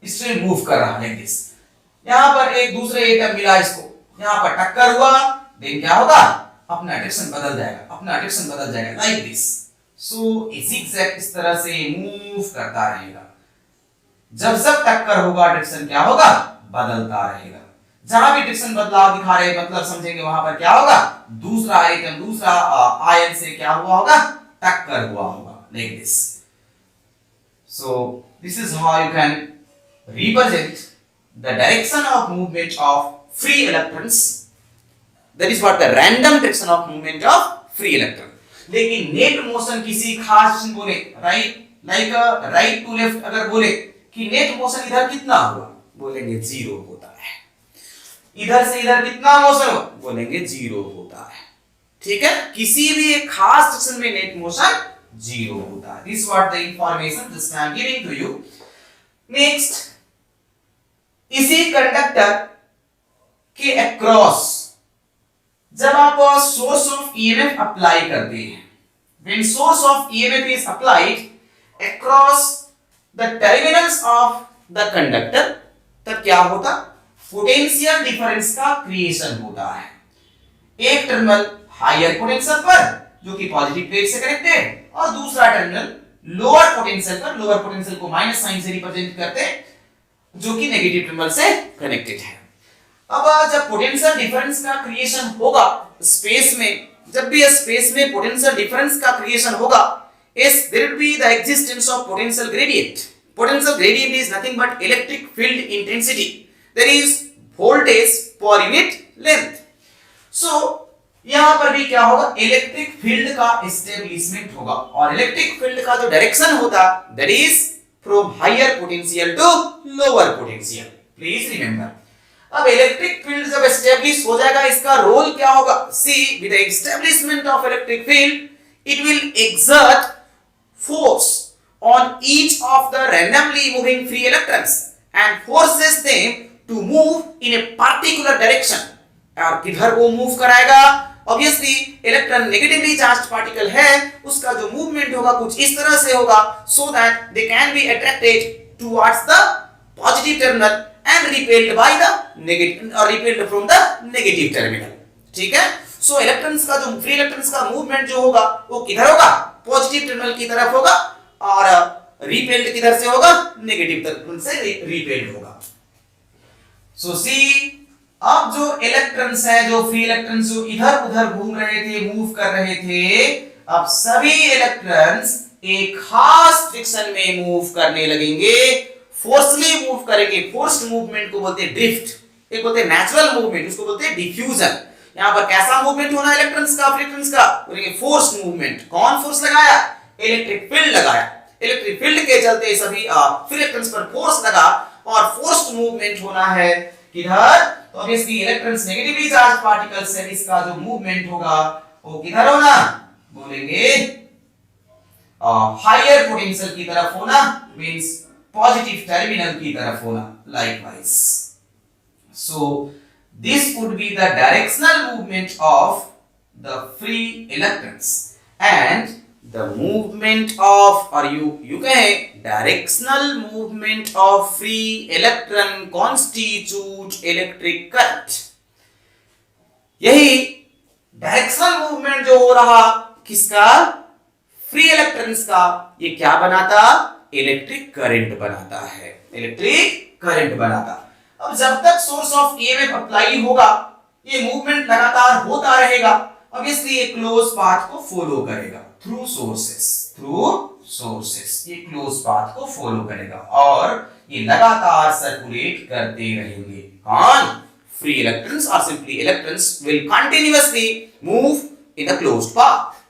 स्ट्रीम मूव कर रहा लाइक दिस, यहाँ पर एक दूसरे एटम मिला, इसको यहाँ पर टक्कर हुआ, देन क्या होगा, अपना डायरेक्शन बदल जाएगा, लाइक दिस। सो zigzag इस तरह से मूव करता रहेगा। जब टक्कर होगा डायरेक्शन क्या होगा, बदलता रहेगा। जहां भी डायरेक्शन बदलाव दिखा रहे मतलब समझेंगे वहां पर क्या होगा, दूसरा एटम दूसरा आयन से क्या हुआ होगा, टक्कर हुआ होगा, like this. So this is how you can represent the direction of movement of free electrons. That is what the random direction of movement of free electron. लेकिन नेट मोशन किसी खास बोले, राइट टू लेफ्ट अगर बोले कि नेट मोशन इधर कितना हुआ, बोलेंगे 0 होता है। इधर से इधर कितना मोशन हुआ, बोलेंगे 0 होता है। ठीक है, किसी भी एक खास डायरेक्शन में नेट मोशन 0 होता है। This what the information just I am giving to you. Next, इसी कंडक्टर के अक्रॉस जब आप सोर्स ऑफ ईएमएफ अप्लाई करते हैं, when source of EMF is applied across the terminals of the conductor, तब क्या होता, पोटेंशियल डिफरेंस का क्रिएशन होता है। एक टर्मिनल हायर पोटेंशियल पर जो कि पॉजिटिव प्लेट से कनेक्टेड, और दूसरा टर्मिनल लोअर पोटेंशियल पर, लोअर पोटेंशियल को माइनस साइन से रिप्रेजेंट करते हैं, जो कि नेगेटिव टर्मिनल से कनेक्टेड है। अब जब पोटेंशियल डिफरेंस का क्रिएशन होगा स्पेस में, जब भी स्पेस में पोटेंशियल डिफरेंस का क्रिएशन होगा, yes there will be the existence of potential gradient. Potential gradient is nothing but electric field intensity, there is voltage per unit length. So यहां पर भी क्या होगा, इलेक्ट्रिक फील्ड का एस्टेब्लिशमेंट होगा, और इलेक्ट्रिक फील्ड का जो डायरेक्शन होता that is from higher potential to lower potential. Please remember, अब इलेक्ट्रिक फील्ड जब एस्टेब्लिश हो जाएगा, इसका रोल क्या होगा, see with the establishment of electric field it will exert force on each of the randomly moving free electrons and forces them to move in a particular direction. और किधर वो मूव कराएगा, obviously electron negatively charged particle है, उसका जो मूवमेंट होगा कुछ इस तरह से होगा, so that they can be attracted towards the positive terminal and repelled by the negative or repelled from the negative terminal. ठीक है, सो इलेक्ट्रॉन्स का जो फ्री इलेक्ट्रॉन्स का मूवमेंट जो होगा वो किधर होगा, पॉजिटिव टर्मिनल की तरफ होगा, और रिपेल्ड किधर से होगा, नेगेटिव टर्मिनल से रिपेल्ड होगा। सो सी, अब जो इलेक्ट्रॉन्स है, जो फ्री इलेक्ट्रॉन्स जो इधर उधर घूम रहे थे, मूव कर रहे थे, अब सभी इलेक्ट्रॉन्स एक खास डायरेक्शन में मूव करने लगेंगे, फोर्सली मूव करेंगे। फोर्स्ड मूवमेंट को बोलते हैं ड्रिफ्ट, एक बोलते हैं नेचुरल मूवमेंट, उसको बोलते हैं डिफ्यूजन। यहाँ पर कैसा मूवमेंट होना है इलेक्ट्रॉन्स का, इलेक्ट्रॉन्स का, बोलेंगे फोर्स मूवमेंट। कौन फोर्स लगाया, इलेक्ट्रिक फील्ड लगाया, इलेक्ट्रिक फील्ड के चलते सभी फ्री इलेक्ट्रॉन्स पर फोर्स लगा, और फोर्स्ड मूवमेंट होना है किधर, तो obviously electrons negatively charge particles है, इसका जो मूवमेंट होगा वो किधर होना, बोलेंगे हायर पोटेंशियल की तरफ होना, मींस पॉजिटिव टर्मिनल की तरफ होना, likewise. So this would be the directional movement of the free electrons, and the movement of, or you कहे directional movement of free electron constitute electric current। यही डायरेक्शनल मूवमेंट जो हो रहा किसका, फ्री इलेक्ट्रॉन्स का, ये क्या बनाता, इलेक्ट्रिक करंट बनाता है, इलेक्ट्रिक करंट बनाता। अब जब तक सोर्स ऑफ ईएमएफ अप्लाई होगा, ये मूवमेंट लगातार होता रहेगा, ऑब्वियसली ये क्लोज पाथ को फॉलो करेगा थ्रू सोर्सेस, ये क्लोज पाथ को फॉलो करेगा, और ये लगातार सर्कुलेट करते रहेंगे। कौन, free electrons, or simply electrons will continuously move in the closed path.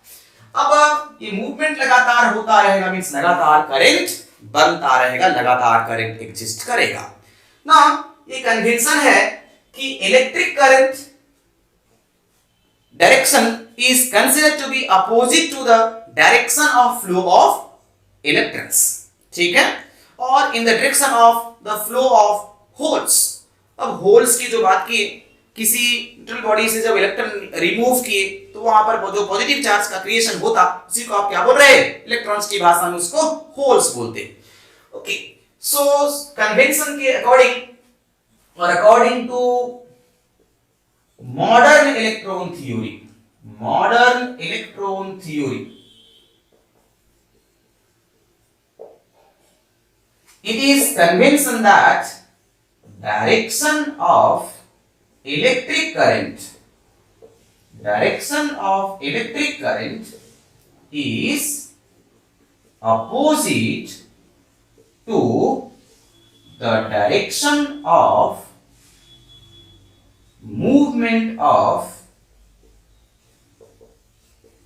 अब ये मूवमेंट लगातार होता रहेगा, मींस लगातार करंट बनता रहेगा, लगातार करंट एग्जिस्ट करेगा ना। ये कन्वेंशन है कि electric current direction is considered to be opposite to the direction of flow of electrons, ठीक है, और in the direction of the flow of holes. अब होल्स की जो बात की, किसी न्यूट्रल बॉडी से जब इलेक्ट्रॉन रिमूव किए तो वहां पर जो पॉजिटिव चार्ज का क्रिएशन होता, उसी को आप क्या बोल रहे हैं, इलेक्ट्रॉन्स की भाषा में उसको होल्स बोलते हैं। ओके, सो कन्वेंशन के अकॉर्डिंग और according to modern electron theory, modern electron theory, it is convention that direction of electric current is opposite to the direction of movement of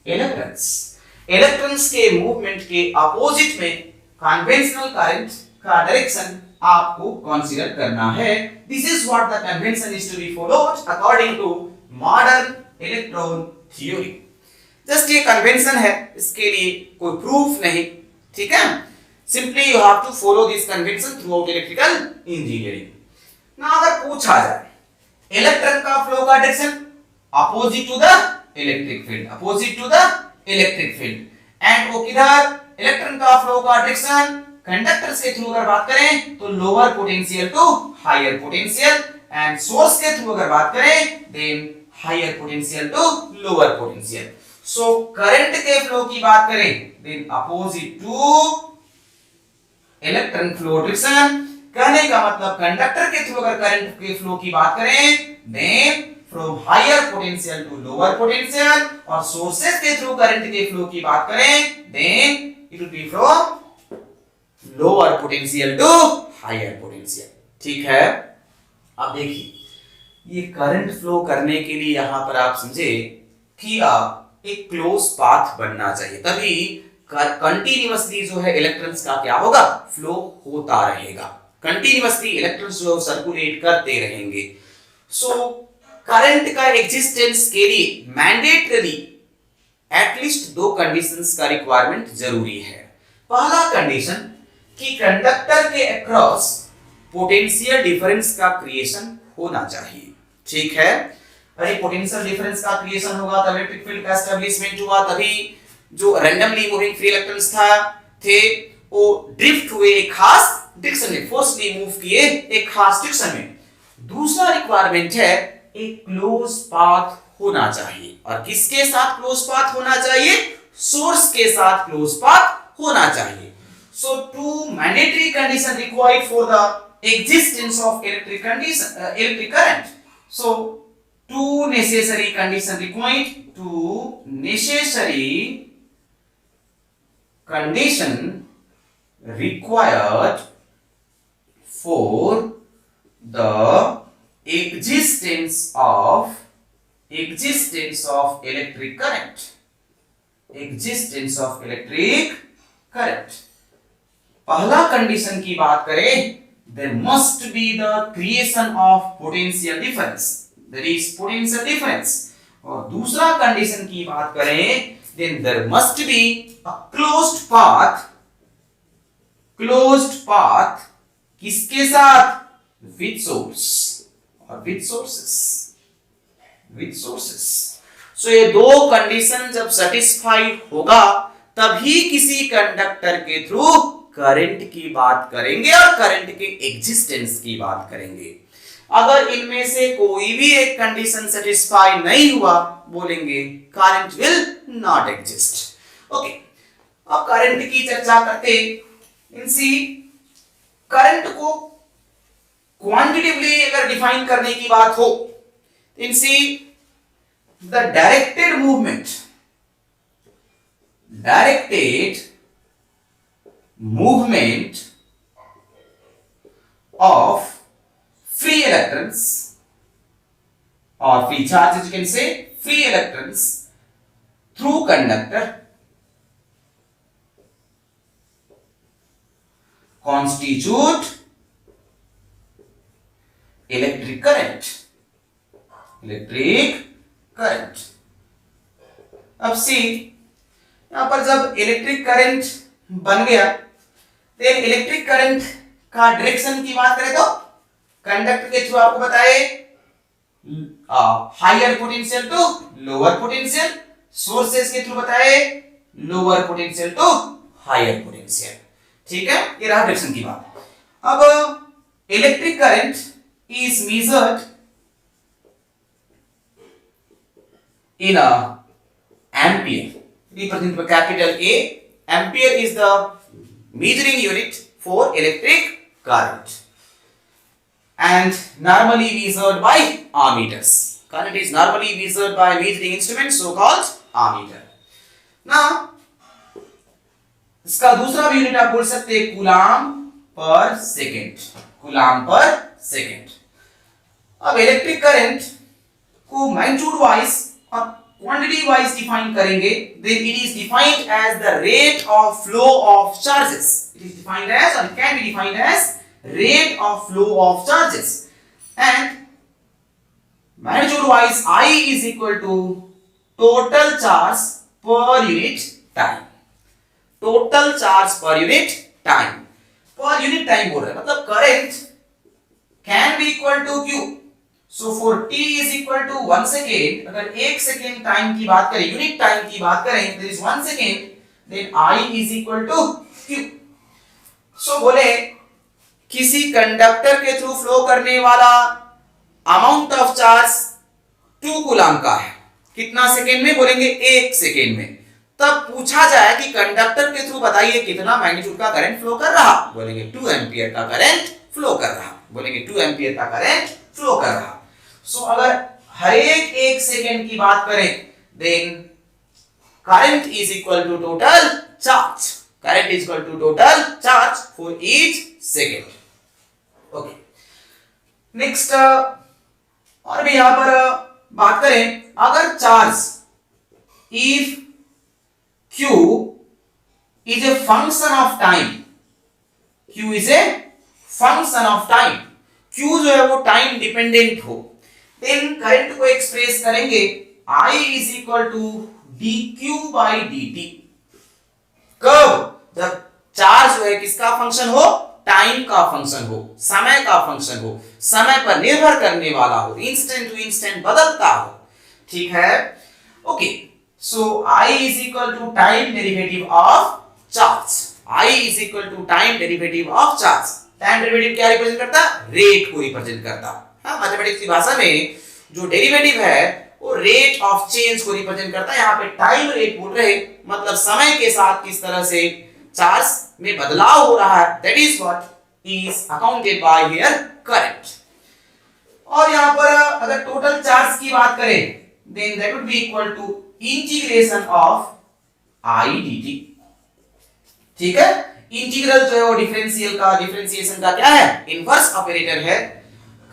electrons। Electrons के मूवमेंट के अपोजिट में कन्वेंशनल करंट का डायरेक्शन आपको कंसीडर करना है। This is what the convention is to be followed according to modern electron theory. Just ये कन्वेंशन है, इसके लिए कोई प्रूफ नहीं, ठीक है, simply you have to follow this convention throughout electrical engineering. ना अगर पूछा जाए इलेक्ट्रॉन का फ्लो का direction opposite to the electric field, opposite to the electric field, and वो किधर, इलेक्ट्रॉन का फ्लो का डायरेक्शन कंडक्टर्स के थ्रू अगर बात करें तो lower potential to higher potential, and source के थ्रू अगर बात करें then higher potential to lower potential. So current के फ्लो की बात करें then opposite to electron flow direction. कहने का मतलब कंडक्टर के थ्रू अगर करंट के फ्लो की बात करें then from higher potential to lower potential, और सोर्सेस के थ्रू करंट के फ्लो की बात करें then it will be from lower potential to higher potential, ठीक है। अब देखिए ये करंट फ्लो करने के लिए यहां पर आप समझे कि एक क्लोज पाथ बनना चाहिए, तभी कंटिन्यूअसली जो है इलेक्ट्रॉन्स का क्या होगा, फ्लो होता रहेगा, कंटिन्यूअसली इलेक्ट्रॉन्स जो सर्कुलेट करते रहेंगे। सो करंट का एग्जिस्टेंस के लिए मैंडेटरी एटलीस्ट दो कंडीशंस का रिक्वायरमेंट जरूरी है। पहला कंडीशन कि कंडक्टर के अक्रॉस पोटेंशियल डिफरेंस का क्रिएशन होना चाहिए, ठीक है। अरे पोटेंशियल डिफरेंस का क्रिएशन होगा तभी इलेक्ट्रिक फील्ड का एस्टैब्लिशमेंट हुआ, तभी जो रैंडमली मूविंग फ्री इलेक्ट्रॉन्स थे वो ड्रिफ्ट हुए एक खास डायरेक्शन में, फोर्सली मूव किए एक खास डायरेक्शन में। दूसरा रिक्वायरमेंट है एक क्लोज पाथ होना चाहिए, और किसके साथ क्लोज पाथ होना चाहिए, सोर्स के साथ क्लोज पाथ होना चाहिए। So two mandatory conditions required for the existence of electric current. So two necessary conditions required. Two necessary condition required for the existence of electric current. Existence of electric current. पहला कंडीशन की बात करें there must be the creation of potential difference, there is potential difference, और दूसरा कंडीशन की बात करें then there must be a closed path किसके साथ, with source और with sources। so ये दो कंडीशन जब सेटिस्फाइड होगा तभी किसी कंडक्टर के थ्रू करंट की बात करेंगे और करंट के एग्जिस्टेंस की बात करेंगे। अगर इनमें से कोई भी एक कंडीशन सेटिस्फाई नहीं हुआ बोलेंगे current will not exist. Okay, अब करंट की चर्चा करते इनसी करंट को क्वांटिटेटिवली अगर डिफाइन करने की बात हो इनसी the directed movement of free electrons or free charges, you can say free electrons through conductor constitute electric current. Electric current. अब सी यहां पर जब इलेक्ट्रिक करंट बन गया, देन इलेक्ट्रिक करंट का डायरेक्शन की बात करें तो कंडक्टर के थ्रू आपको बताए higher potential to lower potential, sources के थ्रू बताए lower potential to higher potential. ठीक है, ये रहा डायरेक्शन की बात. अब electric current is measured in a ampere, represented by capital A. Ampere is the measuring unit for electric current and normally measured by ammeters. Current is normally measured by measuring instrument so called ammeter. Now इसका दूसरा भी यूनिट आप बोल सकते हैं कूलाम पर सेकेंड. कूलाम पर सेकेंड. अब इलेक्ट्रिक करंट को मैग्नीट्यूड वाइज और क्वांटिटी वाइज डिफाइन करेंगे, then it is defined as the rate of flow of charges. It is defined as, or it can be defined as rate of flow of charges, and magnitude wise I is equal to total charge per unit time. Total charge per unit time. Per unit time बोल रहे हैं, मतलब current can be equal to Q. So for t is equal to 1 second, अगर 1 सेकेंड टाइम की बात करें, यूनिट टाइम की बात करें, there is 1 second, then I is equal to Q. So बोले किसी कंडक्टर के थ्रू फ्लो करने वाला अमाउंट ऑफ चार्ज 2 कूलाम का है, कितना सेकेंड में? बोलेंगे 1 सेकेंड में. तब पूछा जाए कि कंडक्टर के थ्रू बताइए कितना मैग्नीट्यूड का करंट फ्लो कर रहा, बोलेंगे 2 एम्पियर का करंट फ्लो कर रहा, बोलेंगे 2 एम्पियर का करंट फ्लो कर रहा. सो अगर हर एक 1 सेकेंड की बात करें, then current is equal to total charge. Current is equal to total charge for each second. Okay, next और भी यहां पर बात करें, अगर charge if Q is a function of time, Q is a function of time, Q जो है वो टाइम डिपेंडेंट हो, देन करंट को एक्सप्रेस करेंगे I is equal to dq by dt. कब? जब चार्ज जो है किसका फंक्शन हो? टाइम का फंक्शन हो, समय का फंक्शन हो, समय पर निर्भर करने वाला हो, इंस्टेंट टू इंस्टेंट बदलता हो. ठीक है, okay. So I is equal to time derivative of charge. I is equal to time derivative of charge. Time derivative क्या रिप्रेजेंट करता? रेट को रिप्रेजेंट करता. हाँ, मैथमेटिक्स की भाषा में जो डेरिवेटिव है वो रेट ऑफ चेंज को रिप्रेजेंट करता है. यहाँ पे टाइम रेट बोल रहे, मतलब समय के साथ किस तरह से चार्ज में बदलाव हो रहा है, that is what is accounted by here current. और यहाँ पर अगर टोटल चार्ज की बात करें, then that would be equal to integration of I dt. ठीक है, इंटीग्रल जो है वो डिफरेंशियल का, डिफरेंशिएशन का क्या है? इनवर्स ऑपरेटर है.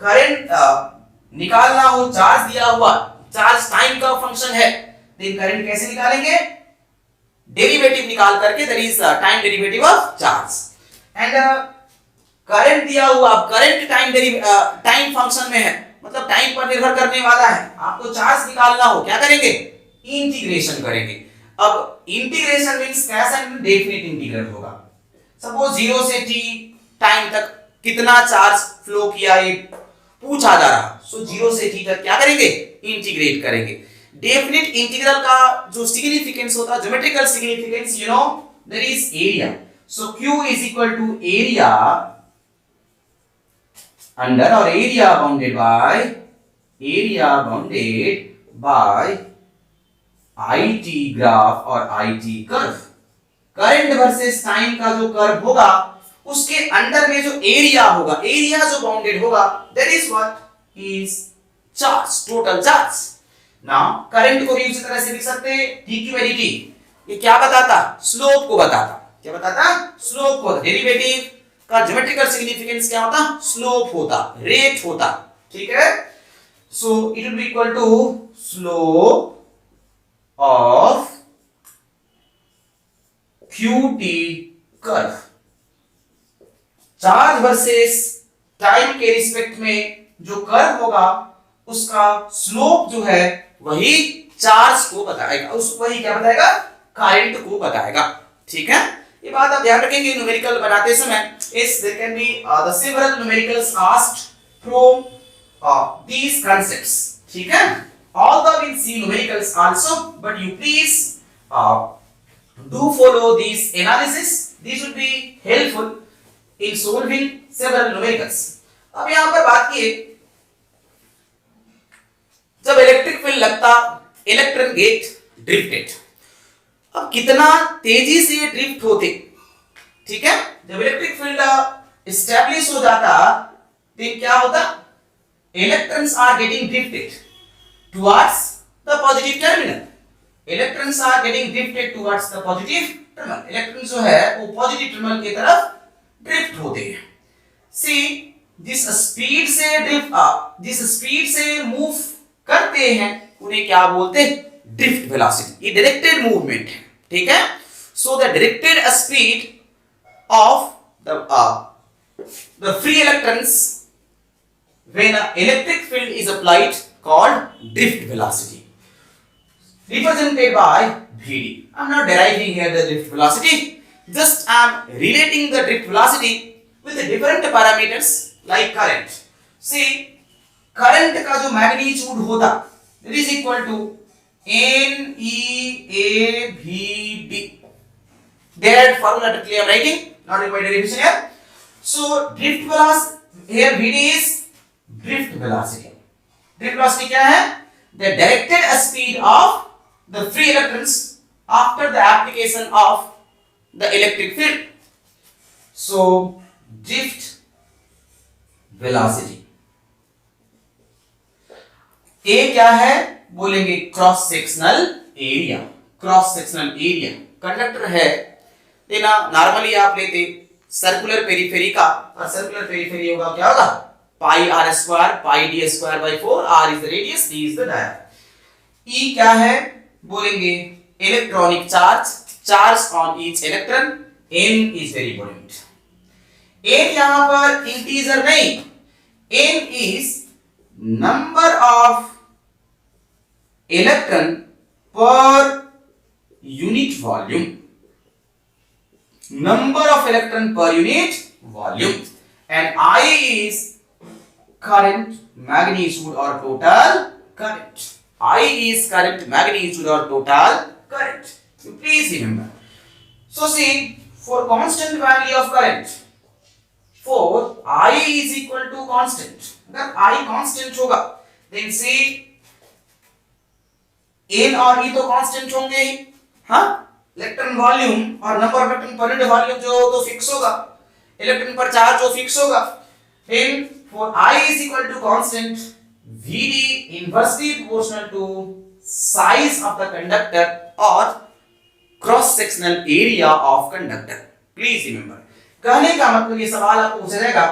करंट निकालना हो, चार्ज दिया हुआ, चार्ज टाइम का फंक्शन है, देन करंट कैसे निकालेंगे? डेरिवेटिव निकाल करके, that is time derivative of charge. And current दिया हुआ, अब करंट टाइम फंक्शन में है, मतलब टाइम पर निर्भर करने वाला है. आपको चार्ज निकालना हो, क्या करेंगे? इंटीग्रेशन करेंगे. अब इंटीग्रेशन मींस कैसा? डेफिनेट इंटीग्रल होगा. सपोज 0 से t टाइम तक कितना चार्ज फ्लो किया ये पूछा जा रहा, सो 0 से t तक क्या करेंगे? इंटीग्रेट करेंगे. डेफिनेट इंटीग्रल का जो सिग्निफिकेंस होता है, geometrical significance, you know, that is area. So q is equal to area under, or area bounded by IT graph or IT curve. Current versus time का जो कर्व होगा उसके अंडर में जो एरिया होगा, एरिया जो बाउंडेड होगा, that is what is charge, total charge. Now current को भी उसी तरह से लिख सकते हैं dq by dt. ये क्या बताता? स्लोप को बताता. क्या बताता? स्लोप को. डेरिवेटिव का ज्योमेट्रिकल सिग्निफिकेंस क्या होता? स्लोप होता, रेट होता. ठीक है, so it will be equal to slope of QT curve. Charge versus time के रिस्पेक्ट में जो कर्व होगा उसका स्लोप जो है वही चार्ज को बताएगा, उस वही क्या बताएगा, करंट को बताएगा। ठीक है, ये बात आप ध्यान रखेंगे न्यूमेरिकल बनाते समय। इस there can be the several numericals asked from these concepts. ठीक है, although we'll see numericals also, but you please do follow these analysis. These will be helpful in solving several numericals. अब यहाँ पर बात की, जब इलेक्ट्रिक फील्ड लगता, इलेक्ट्रॉन गेट ड्रिफ्टेड। अब कितना तेजी से ये ड्रिफ्ट होते, ठीक है, जब इलेक्ट्रिक फील्ड एस्टैब्लिश हो जाता तो क्या होता, electrons are getting drifted towards the positive terminal. Electrons are getting drifted towards the positive terminal. Electrons जो है वो पॉजिटिव टर्मिनल की तरफ ड्रिफ्ट होते हैं। See, जिस स्पीड से जिस स्पीड से मूव करते हैं उन्हें क्या बोलते हैं, ड्रिफ्ट वेलोसिटी। ये डायरेक्टेड मूवमेंट है, ठीक है। So the directed speed of the free electrons when an electric field is applied called drift velocity, represented by Vd. I am not deriving here the drift velocity, just I am relating the drift velocity with the different parameters like current. See, current का जो magnitude होता that is equal to NEAVD. That formula directly I am writing, not required derivation here. So drift velocity here Vd is drift velocity. Drift velocity क्या है, the directed speed of the free electrons after the application of the electric field. So drift velocity A क्या है, बोलेंगे cross sectional area. Cross sectional area conductor है लेना, नॉर्मली आप लेते सर्कुलर पेरिफेरी का, और सर्कुलर पेरिफेरी होगा क्या होगा, pi r square pi d square by 4, r is the radius, d is the diameter. E क्या है, बोलेंगे electronic charge, charge on each electron, n is very important. n यहां पर इंटीजर नहीं, n is number of electron per unit volume, number of electron per unit volume, and I is current magnitude or total current. I is current magnitude or total current. So please remember. So see, for constant value of current, for I is equal to constant. अगर I constant होगा, then see N और E तो constant होंगे ही, हाँ? इलेक्ट्रॉन वॉल्यूम और number of electron per unit volume जो तो फिक्स होगा, इलेक्ट्रॉन पर चार्ज जो फिक्स होगा, then for I is equal to constant, Vd inversely proportional to size of the conductor or cross sectional area of conductor. Please remember. कहने का मतलब ये सवाल आपको पूछा जाएगा,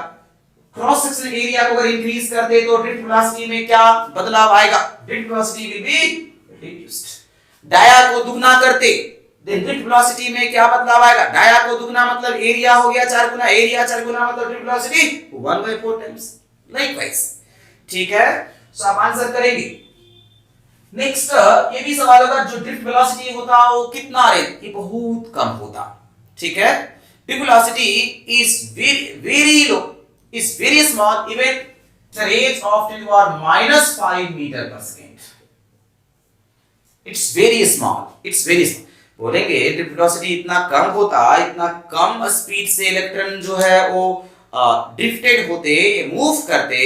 क्रॉस सेक्शनल एरिया को अगर इंक्रीज कर दे तो ड्रिफ्ट वेलोसिटी में क्या बदलाव आएगा, drift velocity will be reduced. Dia को दुगना करते देन ड्रिफ्ट वेलोसिटी में क्या बदलाव आएगा, डाया को दुगना मतलब एरिया हो गया 4 गुना, एरिया 4 गुना मतलब ड्रिफ्ट वेलोसिटी 1/4 टाइम्स, लाइकवाइज। ठीक है, सो आप आंसर करेंगे। नेक्स्ट ये भी सवाल होगा, जो ड्रिफ्ट वेलोसिटी होता है वो कितना रेंज, ये बहुत कम होता, ठीक है। Drift velocity is very low, is very small, even the range of 10 to the power -5 meter per second. It's very small, it's very small. बोलेंगे ड्रिफ्ट वेलोसिटी इतना कम होता, इतना कम स्पीड से इलेक्ट्रॉन जो है वो ड्रिफ्टेड होते, मूव करते,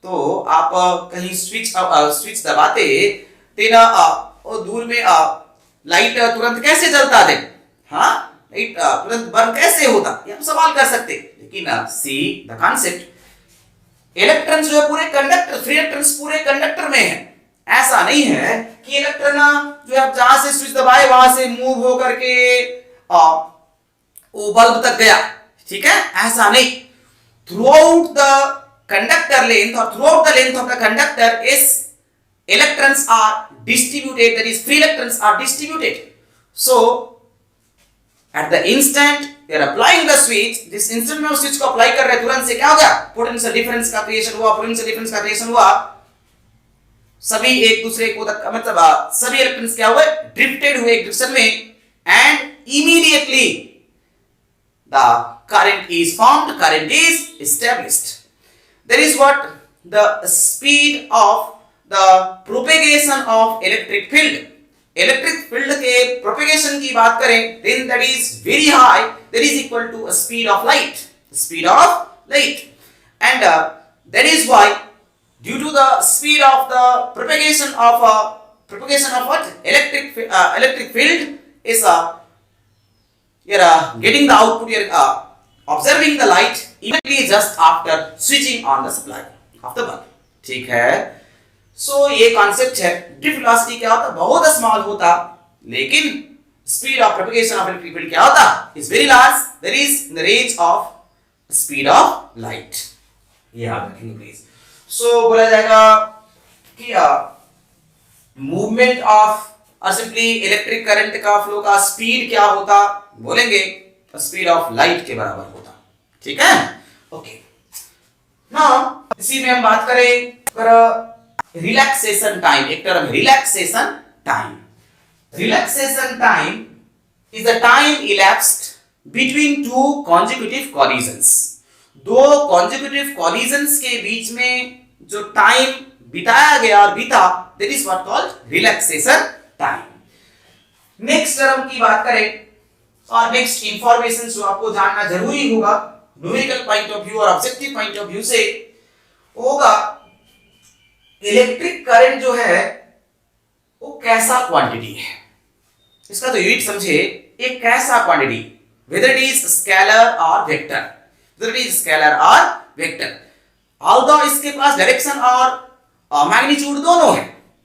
तो आप कहीं स्विच दबाते तेना दूर में लाइट तुरंत कैसे जलता दे, हाँ, लाइट तुरंत बर्न कैसे होता, ये हम सवाल कर सकते। लेकिन सी द कॉन्सेप्ट, इलेक्ट्रॉन जो है पूरे कंडक्टर, फ्री इलेक्ट्रॉन्स पूरे कंडक्टर में है। ऐसा नहीं है कि इलेक्ट्रॉन जो है जहां से स्विच दबाए वहां से मूव होकर के वो बल्ब तक गया, ठीक है, ऐसा नहीं। थ्रूआउट द कंडक्टर लेंथ और throughout the length of the conductor इस electrons are distributed, that is free electrons are distributed. So at the instant you are applying the switch, जिस इंस्टेंट में उस स्विच को अप्लाई कर रहे हैं तुरंत से क्या हो गया, पोटेंशियल डिफरेंस का क्रिएशन हुआ, पोटेंशियल डिफरेंस का क्रिएशन हुआ, सभी एक दूसरे को मतलब सभी इलेक्ट्रॉन्स क्या हुए, ड्रिफ्टेड हुए एक डायरेक्शन में, and immediately the current is formed, current is established. That is what the speed of the propagation of electric field. Electric field के propagation की बात करें, then that is very high, that is equal to a speed of light, speed of light, and that is why due to the speed of the propagation of what electric field is you're getting the output, you're observing the light immediately just after switching on the supply of the bulb. ठीक है, सो ये कॉन्सेप्ट है। ड्रिफ्ट वेलोसिटी क्या होता, बहुत स्मॉल होता, लेकिन speed of propagation of electric field क्या होता, is very large, that is in the range of speed of light. ये याद रखेंगे प्लीज। सो बोला जाएगा कि movement of or simply electric current का फ्लो का स्पीड क्या होता, बोलेंगे स्पीड ऑफ लाइट के बराबर होता। ठीक है, ओके। नाउ इसी में हम बात करें रिलैक्सेशन टाइम, एक term relaxation time. Relaxation time is the time elapsed between two consecutive collisions. दो कॉन्जिक्यूटिव कॉलिजन्स के बीच में जो टाइम बिताया गया और बीता, that is what called relaxation time. Next term की बात करें और नेक्स्ट इंफॉर्मेशन जो आपको जानना जरूरी होगा न्यूमेरिकल पॉइंट ऑफ व्यू और ऑब्जेक्टिव पॉइंट ऑफ व्यू से, होगा इलेक्ट्रिक करंट जो है वो कैसा क्वांटिटी है। इसका तो यूनिट समझे, एक कैसा quantity, whether it is scalar or vector, whether it is scalar or vector, although इसके पास डायरेक्शन और मैग्नीट्यूड दोनों है।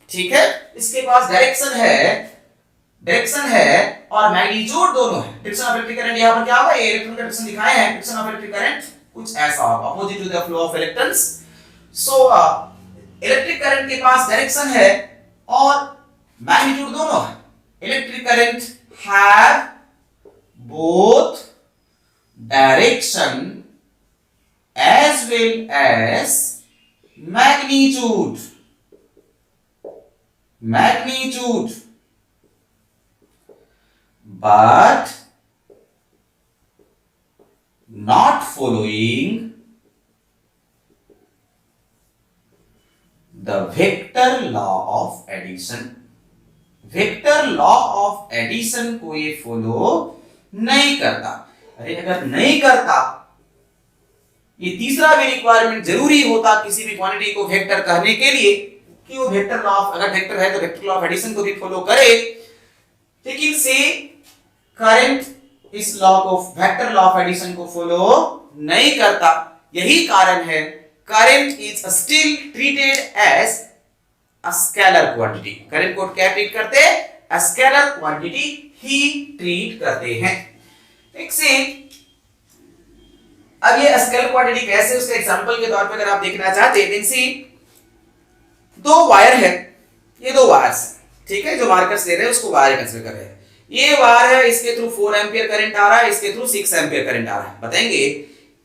ठीक है, इसके पास डायरेक्शन है और मैग्नीट्यूड दोनों है। डायरेक्शन ऑफ इलेक्ट्रिक करंट यहां पर क्या होगा, ये इलेक्ट्रॉन का डायरेक्शन दिखाए हैं, डायरेक्शन ऑफ इलेक्ट्रिक करंट कुछ ऐसा होगा, opposite to the flow of electrons. So electric current के पास डायरेक्शन है और मैग्नीट्यूड दोनों है। Electric current have both direction as well as magnitude, but not following the vector law of addition। Vector law of addition को ये फॉलो नहीं करता। अरे अगर नहीं करता, ये तीसरा भी रिक्वायरमेंट जरूरी होता किसी भी क्वांटिटी को वेक्टर कहने के लिए कि वो वेक्टर लॉ ऑफ, अगर वेक्टर है तो वेक्टर लॉ ऑफ एडिशन को भी फॉलो करे। लेकिन से करंट इस law of vector law of addition को फॉलो नहीं करता। यही कारण है current is still treated as a scalar quantity। Current को क्या ट्रीट करते हैं, a scalar quantity ही ट्रीट करते हैं। ठीक से, अब ये स्केलर क्वांटिटी कैसे, उसका एग्जांपल के तौर पे अगर आप देखना चाहते हैं, सी दो वायर है, ये दो वायर्स है, ठीक है, जो मार्कर्स दे रहे हैं उसको वायर कंसीडर कर रहे हैं। ये वायर है, इसके थ्रू 4 एंपियर करंट आ रहा है, इसके थ्रू 6 एंपियर करंट आ रहा है। बताएंगे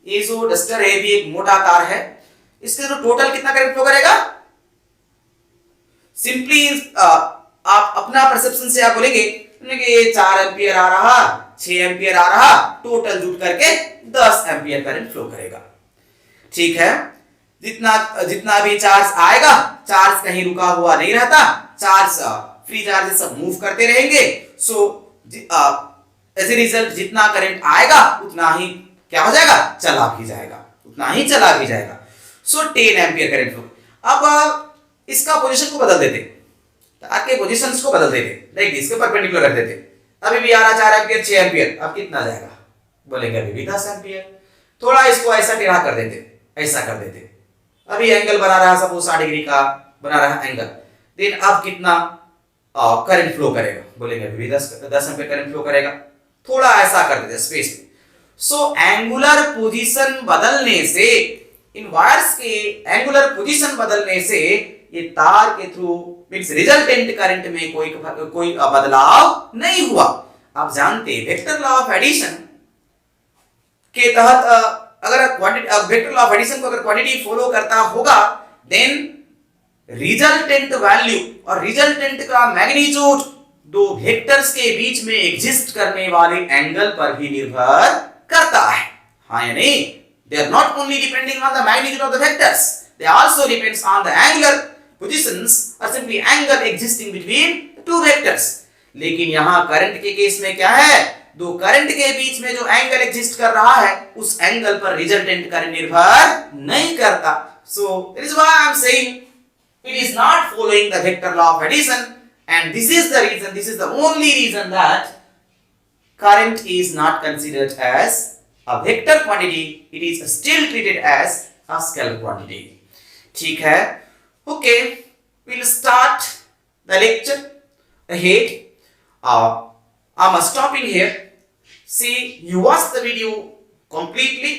ये जो डस्टर है भी एक मोटा तार है, इसके थ्रू टोटल कितना करंट फ्लो करेगा। सिंपली आप अपना परसेप्शन से आप बोलेंगे कि ये 4 एंपियर आ रहा, 6 एंपियर आ रहा, टोटल जुट करके 10 एंपियर करंट फ्लो करेगा। ठीक है, जितना भी चार्ज आएगा, चार्ज कहीं रुका हुआ नहीं रहता, चार्ज फ्री चार्जेस सब मूव करते रहेंगे। सो एज ए रिजल्ट जितना करंट आएगा उतना ही क्या हो जाएगा, चला भी जाएगा, उतना ही चला भी जाएगा। सो 10 एंपियर करंट फ्लो। अब इसका पोजीशन को बदल देते, तार के पोजीशंस को बदल देते, लाइक इसके परपेंडिकुलर रख देते। अभी भी आ रहा 4 एंपियर 6 एंपियर, अब कितना जाएगा, बोलेंगे अभी भी 10 एंपियर। थोड़ा इसको ऐसा टेढ़ा कर देते, ऐसा कर देते, अभी एंगल बना रहा सपोज 60 डिग्री का बना रहा एंगल, देन अब कितना करंट फ्लो करेगा, बोलेंगे अभी भी 10 एंपियर करंट फ्लो करेगा। थोड़ा ऐसा कर देते स्पेस में। सो एंगुलर पोजीशन बदलने से, इन वायर्स के एंगुलर पोजीशन बदलने से ये तार के थ्रू मींस रिजल्टेंट करंट में कोई बदलाव नहीं हुआ। आप जानते हैं वेक्टर लॉ ऑफ एडिशन के तहत अगर quantity vector law of addition को अगर क्वांटिटी फॉलो करता होगा, देन रिजल्टेंट वैल्यू और रिजल्टेंट का मैग्नीट्यूड दो वेक्टर्स के बीच में एग्जिस्ट करने वाले एंगल पर ही निर्भर करता है। हाँ या नहीं? They are not only depending on the magnitude of the vectors, they also depends on the angular positions or simply angle existing between the two vectors. लेकिन यहाँ करंट के केस में क्या है? दो करंट के बीच में जो एंगल एग्जिस्ट कर रहा है उस एंगल पर रिजल्टेंट करंट निर्भर नहीं करता। So that is why I am saying it is not following the vector law of addition, and this is the reason, this is the only reason that current is not considered as a vector quantity, it is still treated as a scalar quantity. ठीक है? Okay, we'll start the lecture ahead. I'm stopping here. See, you watch the video completely.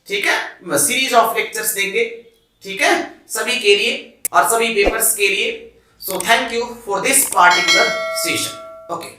ठीक है? सीरीज ऑफ लेक्चर्स देंगे, ठीक है, सभी के लिए और सभी पेपर्स के लिए. So thank you for this particular session. Okay.